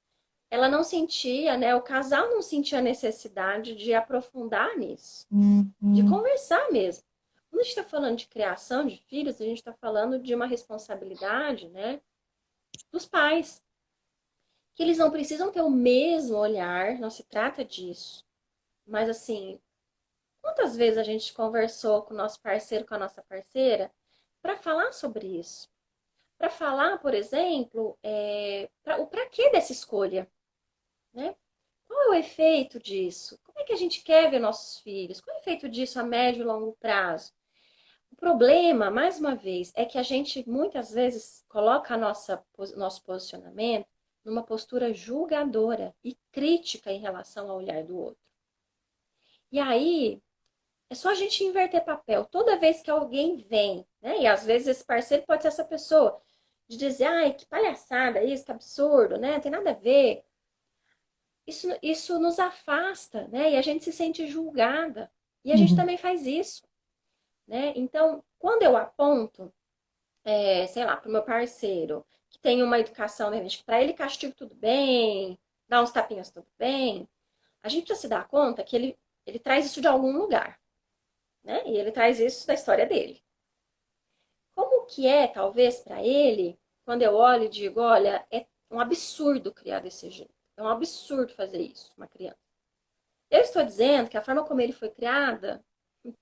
B: ela não sentia, né? O casal não sentia a necessidade de aprofundar nisso, de conversar mesmo. Quando a gente está falando de criação de filhos, a gente está falando de uma responsabilidade, né, dos pais, que eles não precisam ter o mesmo olhar, não se trata disso. Mas assim, quantas vezes a gente conversou com o nosso parceiro, com a nossa parceira, para falar sobre isso? Para falar, por exemplo, o para que dessa escolha, né? Qual é o efeito disso? Como é que a gente quer ver nossos filhos? Qual é o efeito disso a médio e longo prazo? O problema, mais uma vez, é que a gente muitas vezes coloca nosso posicionamento numa postura julgadora e crítica em relação ao olhar do outro. E aí, é só a gente inverter papel. Toda vez que alguém vem, né? E às vezes esse parceiro pode ser essa pessoa, de dizer, ai, que palhaçada isso, que absurdo, né? Não tem nada a ver. Isso nos afasta, né? E a gente se sente julgada. E a gente
A: Uhum.
B: também faz isso, né? Então, quando eu aponto, sei lá, para o meu parceiro, que tem uma educação, de repente, para ele castigo tudo bem, dá uns tapinhas tudo bem, a gente precisa se dar conta que ele traz isso de algum lugar, né? E ele traz isso da história dele. Como que é, talvez, para ele, quando eu olho e digo, olha, é um absurdo criar desse jeito. É um absurdo fazer isso, uma criança. Eu estou dizendo que a forma como ele foi criada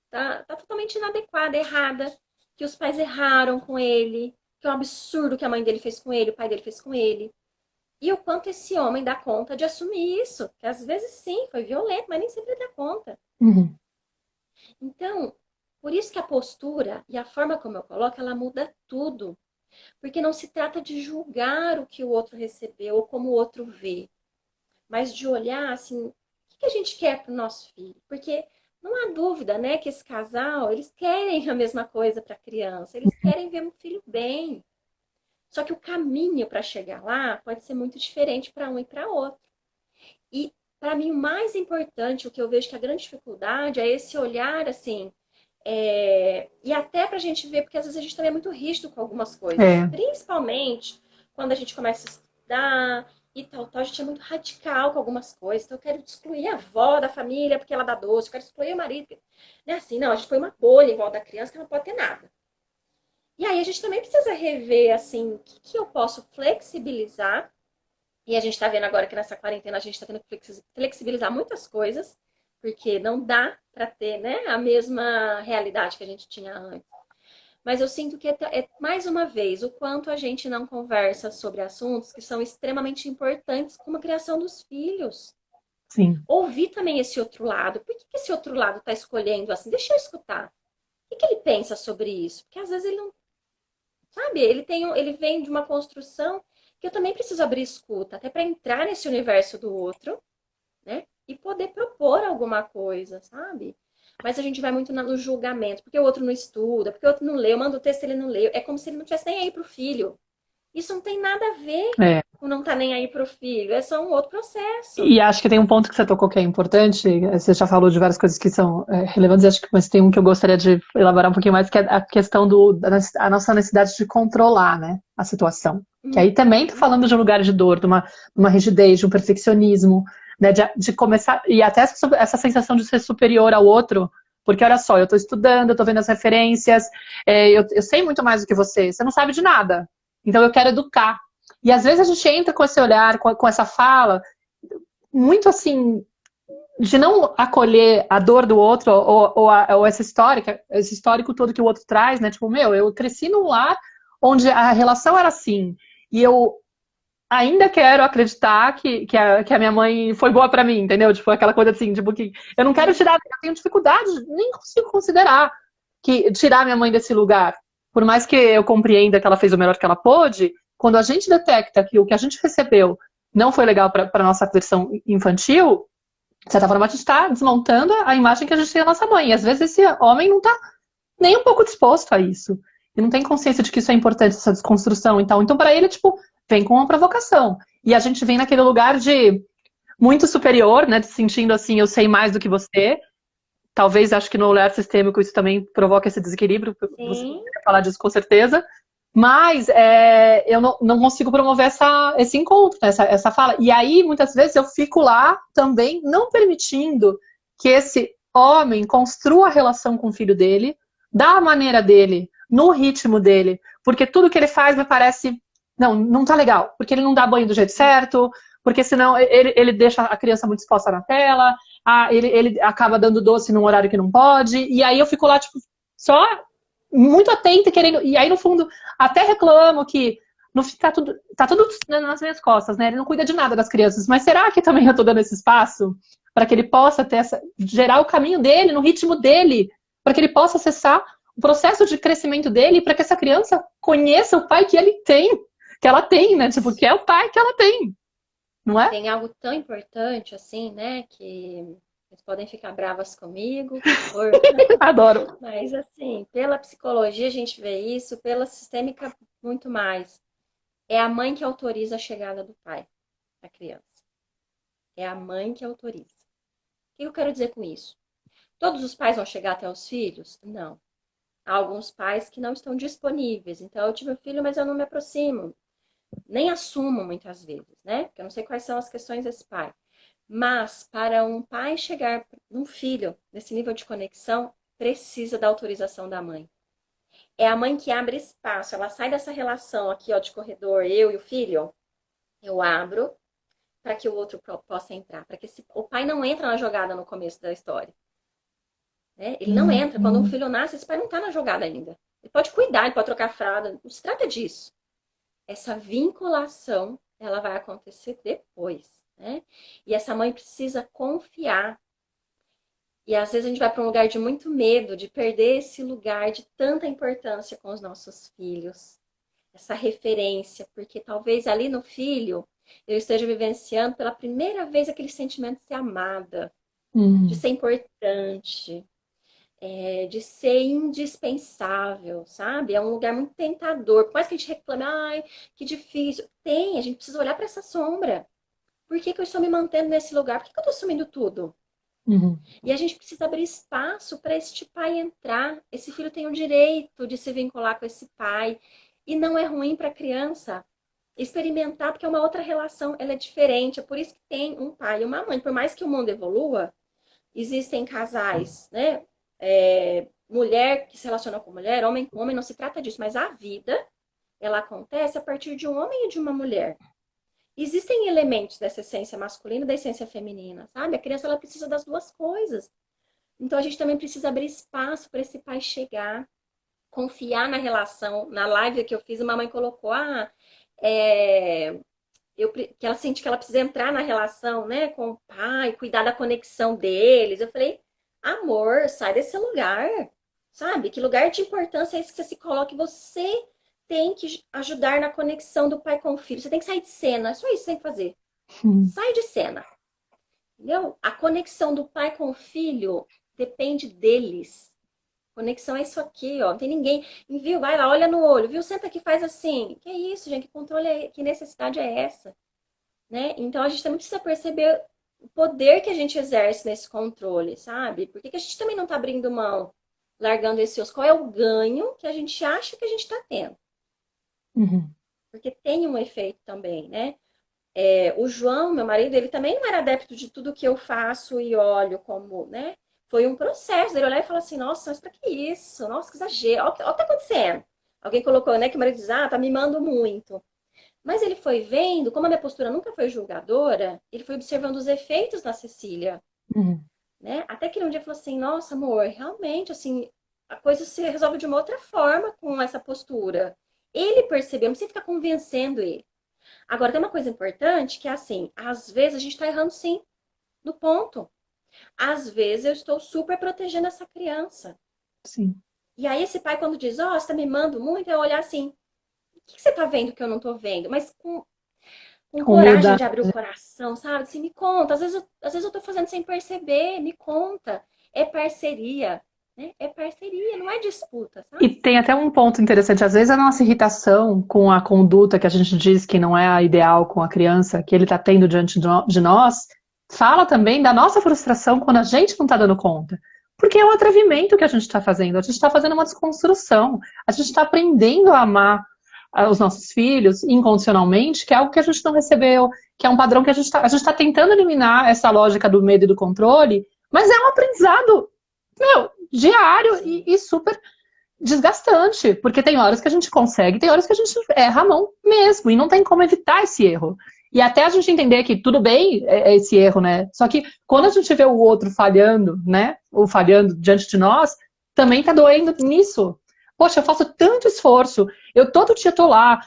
B: tá totalmente inadequada, errada, que os pais erraram com ele, que é um absurdo que a mãe dele fez com ele, o pai dele fez com ele. E o quanto esse homem dá conta de assumir isso, que às vezes sim, foi violento, mas nem sempre dá conta.
A: Uhum.
B: Então, por isso que a postura e a forma como eu coloco, ela muda tudo. Porque não se trata de julgar o que o outro recebeu ou como o outro vê, mas de olhar assim, o que a gente quer para o nosso filho? Porque não há dúvida, né, que esse casal, eles querem a mesma coisa para a criança, eles querem ver um filho bem. Só que o caminho para chegar lá pode ser muito diferente para um e para outro. E para mim o mais importante, o que eu vejo que a grande dificuldade é esse olhar assim, e até para a gente ver, porque às vezes a gente também é muito rígido com algumas coisas,
A: É.
B: principalmente quando a gente começa a estudar e tal, a gente é muito radical com algumas coisas. Então eu quero excluir a avó da família porque ela dá doce, eu quero excluir o marido. Não é assim, não, a gente põe uma bolha em volta da criança que não pode ter nada. E aí a gente também precisa rever assim, o que eu posso flexibilizar. E a gente está vendo agora que nessa quarentena a gente está tendo que flexibilizar muitas coisas, porque não dá para ter, né, a mesma realidade que a gente tinha antes. Mas eu sinto que mais uma vez, o quanto a gente não conversa sobre assuntos que são extremamente importantes como a criação dos filhos.
A: Sim.
B: Ouvir também esse outro lado. Por que esse outro lado está escolhendo assim? Deixa eu escutar. O que ele pensa sobre isso? Porque às vezes ele não sabe, ele vem de uma construção que eu também preciso abrir escuta, até para entrar nesse universo do outro, né? E poder propor alguma coisa, sabe? Mas a gente vai muito no julgamento, porque o outro não estuda, porque o outro não lê, eu mando o texto e ele não lê. É como se ele não tivesse nem aí pro filho. Isso não tem nada a ver
A: É.
B: com não tá nem aí pro filho, é só um outro processo.
A: E acho que tem um ponto que você tocou que é importante. Você já falou de várias coisas que são relevantes, acho que mas tem um que eu gostaria de elaborar um pouquinho mais, que é a questão da nossa necessidade de controlar, né, a situação. Que aí também tô
B: Uhum.
A: falando de um lugar de dor, de uma rigidez, de um perfeccionismo, né, de começar, e até essa sensação de ser superior ao outro, porque olha só, eu estou estudando, eu estou vendo as referências, eu sei muito mais do que você não sabe de nada, então eu quero educar. E às vezes a gente entra com esse olhar, com essa fala, muito assim, de não acolher a dor do outro, ou esse histórico todo que o outro traz, né? Tipo, meu, eu cresci num lar onde a relação era assim, e eu ainda quero acreditar que a minha mãe foi boa pra mim, entendeu? Tipo, aquela coisa assim, tipo, que eu não quero
B: Sim.
A: tirar, eu tenho dificuldade, nem consigo considerar que tirar minha mãe desse lugar. Por mais que eu compreenda que ela fez o melhor que ela pôde, quando a gente detecta que o que a gente recebeu não foi legal para a nossa versão infantil, de certa forma a gente está desmontando a imagem que a gente tem da nossa mãe. E às vezes esse homem não está nem um pouco disposto a isso. E não tem consciência de que isso é importante, essa desconstrução. Então para ele, tipo, vem com uma provocação. E a gente vem naquele lugar de muito superior, né? De sentindo assim, eu sei mais do que você. Talvez, acho que no olhar sistêmico isso também provoca esse desequilíbrio. Você
B: Sim.
A: vai falar disso com certeza. Mas eu não consigo promover esse encontro, né, essa fala. E aí, muitas vezes, eu fico lá também não permitindo que esse homem construa a relação com o filho dele, da maneira dele, no ritmo dele. Porque tudo que ele faz me parece, não tá legal. Porque ele não dá banho do jeito certo, porque senão ele deixa a criança muito exposta na tela, ele acaba dando doce num horário que não pode, e aí eu fico lá, tipo, só muito atenta, querendo. E aí, no fundo, até reclamo que no fim tá tudo nas minhas costas, né? Ele não cuida de nada das crianças. Mas será que também eu tô dando esse espaço para que ele possa ter gerar o caminho dele, no ritmo dele, para que ele possa acessar o processo de crescimento dele, para que essa criança conheça o pai que ele tem, que ela tem, né? Tipo, que é o pai que ela tem, não é?
B: Tem algo tão importante assim, né, que vocês podem ficar bravas comigo, por...
A: Adoro.
B: mas assim, pela psicologia a gente vê isso, pela sistêmica muito mais. É a mãe que autoriza a chegada do pai à criança. É a mãe que autoriza. O que eu quero dizer com isso? Todos os pais vão chegar até os filhos? Não. Há alguns pais que não estão disponíveis. Então, eu tive um filho, mas eu não me aproximo. Nem assumo muitas vezes, né? Porque eu não sei quais são as questões desse pai. Mas, para um pai chegar num filho nesse nível de conexão, precisa da autorização da mãe. É a mãe que abre espaço. Ela sai dessa relação aqui, ó, de corredor, eu e o filho. Eu abro para que o outro possa entrar. Para que o pai não entra na jogada no começo da história. Né? Ele não entra. Quando um filho nasce, esse pai não está na jogada ainda. Ele pode cuidar, ele pode trocar fralda. Não se trata disso. Essa vinculação, ela vai acontecer depois. Né? E essa mãe precisa confiar. E às vezes a gente vai para um lugar de muito medo, de perder esse lugar de tanta importância com os nossos filhos. Essa referência, porque talvez ali no filho eu esteja vivenciando pela primeira vez aquele sentimento de ser amada, de ser importante, de ser indispensável, sabe? É um lugar muito tentador. Por mais que a gente reclame, ai, que difícil. A gente precisa olhar para essa sombra. Por que eu estou me mantendo nesse lugar? Por que eu estou assumindo tudo? E a gente precisa abrir espaço para este pai entrar. Esse filho tem o direito de se vincular com esse pai. E não é ruim para a criança experimentar, porque é uma outra relação, ela é diferente. É por isso que tem um pai e uma mãe. Por mais que o mundo evolua, existem casais, né? Mulher que se relaciona com mulher, homem com homem, não se trata disso. Mas a vida, ela acontece a partir de um homem e de uma mulher. Existem elementos dessa essência masculina e da essência feminina, sabe? A criança, ela precisa das duas coisas. Então, a gente também precisa abrir espaço para esse pai chegar, confiar na relação. Na live que eu fiz, uma mãe colocou, que ela sente que ela precisa entrar na relação, né, com o pai, cuidar da conexão deles. Eu falei, amor, sai desse lugar, sabe? Que lugar de importância é esse que você se coloca? Você tem que ajudar na conexão do pai com o filho. Você tem que sair de cena. É só isso que você tem que fazer. Sai de cena. Entendeu? A conexão do pai com o filho depende deles. Conexão é isso aqui, ó. Não tem ninguém. Viu? Vai lá, olha no olho. Viu? Senta aqui, faz assim. Que é isso, gente? Que controle é? Que necessidade é essa? Né? Então a gente também precisa perceber o poder que a gente exerce nesse controle, sabe? Por que a gente também não tá abrindo mão, largando esse osso? Qual é o ganho que a gente acha que a gente tá tendo? Porque tem um efeito também, né? O João, meu marido, ele também não era adepto de tudo que eu faço e olho como, né? Foi um processo dele olhar e falar assim, nossa, mas pra que isso? Nossa, que exagero. Olha o que tá acontecendo. Alguém colocou, né, que o marido diz, tá mimando muito. Mas ele foi vendo, como a minha postura nunca foi julgadora, ele foi observando os efeitos na Cecília. Né? Até que um dia falou assim, nossa, amor, realmente, assim, a coisa se resolve de uma outra forma com essa postura. Ele percebeu, não precisa ficar convencendo ele. Agora, tem uma coisa importante que é assim, às vezes a gente tá errando sim, no ponto. Às vezes eu estou super protegendo essa criança.
A: Sim.
B: E aí esse pai, quando diz, você tá mimando muito, é olhar assim, o que você tá vendo que eu não tô vendo? Mas com coragem de abrir o coração, sabe? Assim, me conta. Às vezes eu tô fazendo sem perceber, me conta. É parceria, né? É parceria, não é disputa, sabe?
A: E tem até um ponto interessante. Às vezes a nossa irritação com a conduta que a gente diz que não é a ideal com a criança, que ele está tendo diante de nós, fala também da nossa frustração quando a gente não está dando conta. Porque é um atrevimento que a gente está fazendo. A gente está fazendo uma desconstrução. A gente está aprendendo a amar os nossos filhos incondicionalmente, que é algo que a gente não recebeu, que é um padrão que a gente está tentando eliminar essa lógica do medo e do controle, mas é um aprendizado, diário e super desgastante, porque tem horas que a gente consegue, tem horas que a gente erra a mão mesmo, e não tem como evitar esse erro. E até a gente entender que tudo bem esse erro, né? Só que quando a gente vê o outro falhando, né? Ou falhando diante de nós, também tá doendo nisso. Poxa, eu faço tanto esforço, eu todo dia tô lá.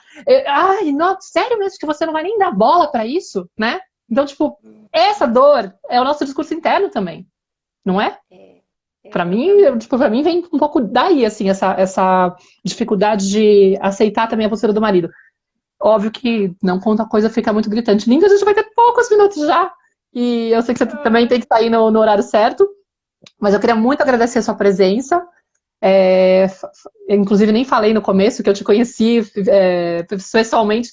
A: Ai, não, sério mesmo que você não vai nem dar bola pra isso, né? Então, tipo, essa dor é o nosso discurso interno também, não é? Pra mim, tipo, para mim vem um pouco daí, assim, essa dificuldade de aceitar também a postura do marido. Óbvio que não conta a coisa fica muito gritante. Linda, a gente vai ter poucos minutos já. E eu sei que você também tem que sair no horário certo. Mas eu queria muito agradecer a sua presença. Inclusive, nem falei no começo que eu te conheci pessoalmente.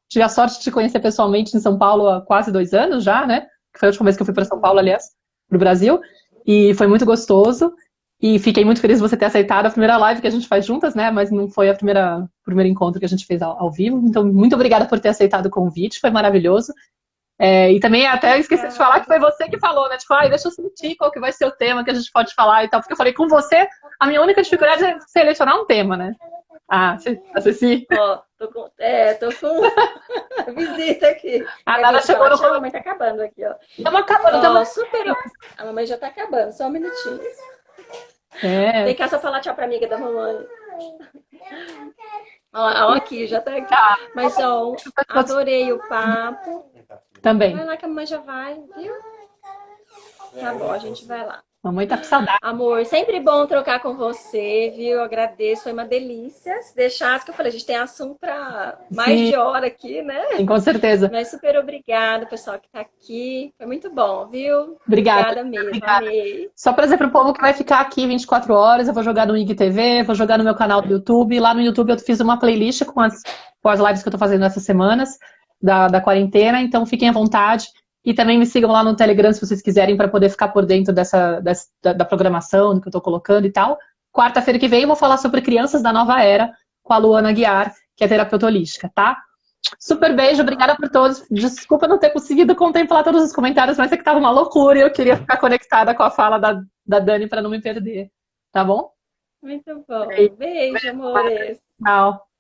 A: Tive a sorte de te conhecer pessoalmente em São Paulo há quase 2 anos já, né? Que foi a última vez que eu fui para São Paulo, aliás, para o Brasil. E foi muito gostoso. E fiquei muito feliz de você ter aceitado a primeira live que a gente faz juntas, né? Mas não foi o primeiro encontro que a gente fez ao vivo. Então, muito obrigada por ter aceitado o convite, foi maravilhoso. E também até esqueci de falar que foi você que falou, né? Tipo, deixa eu sentir qual que vai ser o tema que a gente pode falar e tal. Porque eu falei, com você, a minha única dificuldade é selecionar um tema, né? A Ceci.
B: Tô com visita aqui.
A: A Nara chegou no...
B: A mamãe tá acabando aqui, ó.
A: Estamos acabando também.
B: Super... A mamãe já tá acabando, só um minutinho. Vem cá só falar tchau pra amiga da mamãe. Ó, aqui, já tá aqui. Tá. Mas, adorei o papo.
A: Também.
B: Vai lá que a mamãe já vai, viu? Tá bom, a gente vai lá.
A: Mamãe tá com saudade.
B: Amor, sempre bom trocar com você, viu? Eu agradeço, foi uma delícia. Se deixasse, que eu falei, a gente tem assunto para mais de hora aqui, né?
A: Sim, com certeza.
B: Mas super obrigada, pessoal que tá aqui. Foi muito bom, viu?
A: Obrigada
B: mesmo,
A: obrigada.
B: Amei.
A: Só pra dizer pro povo que vai ficar aqui 24 horas, eu vou jogar no IGTV, vou jogar no meu canal do YouTube. Lá no YouTube eu fiz uma playlist com as lives que eu tô fazendo essas semanas da quarentena, então fiquem à vontade. E também me sigam lá no Telegram se vocês quiserem para poder ficar por dentro da programação, do que eu tô colocando e tal. Quarta-feira que vem eu vou falar sobre crianças da nova era com a Luana Guiar, que é terapeuta holística, tá? Super beijo, obrigada por todos. Desculpa não ter conseguido contemplar todos os comentários, mas é que tava uma loucura e eu queria ficar conectada com a fala da Dani para não me perder. Tá bom?
B: Muito bom. Beijo, amores.
A: Tchau.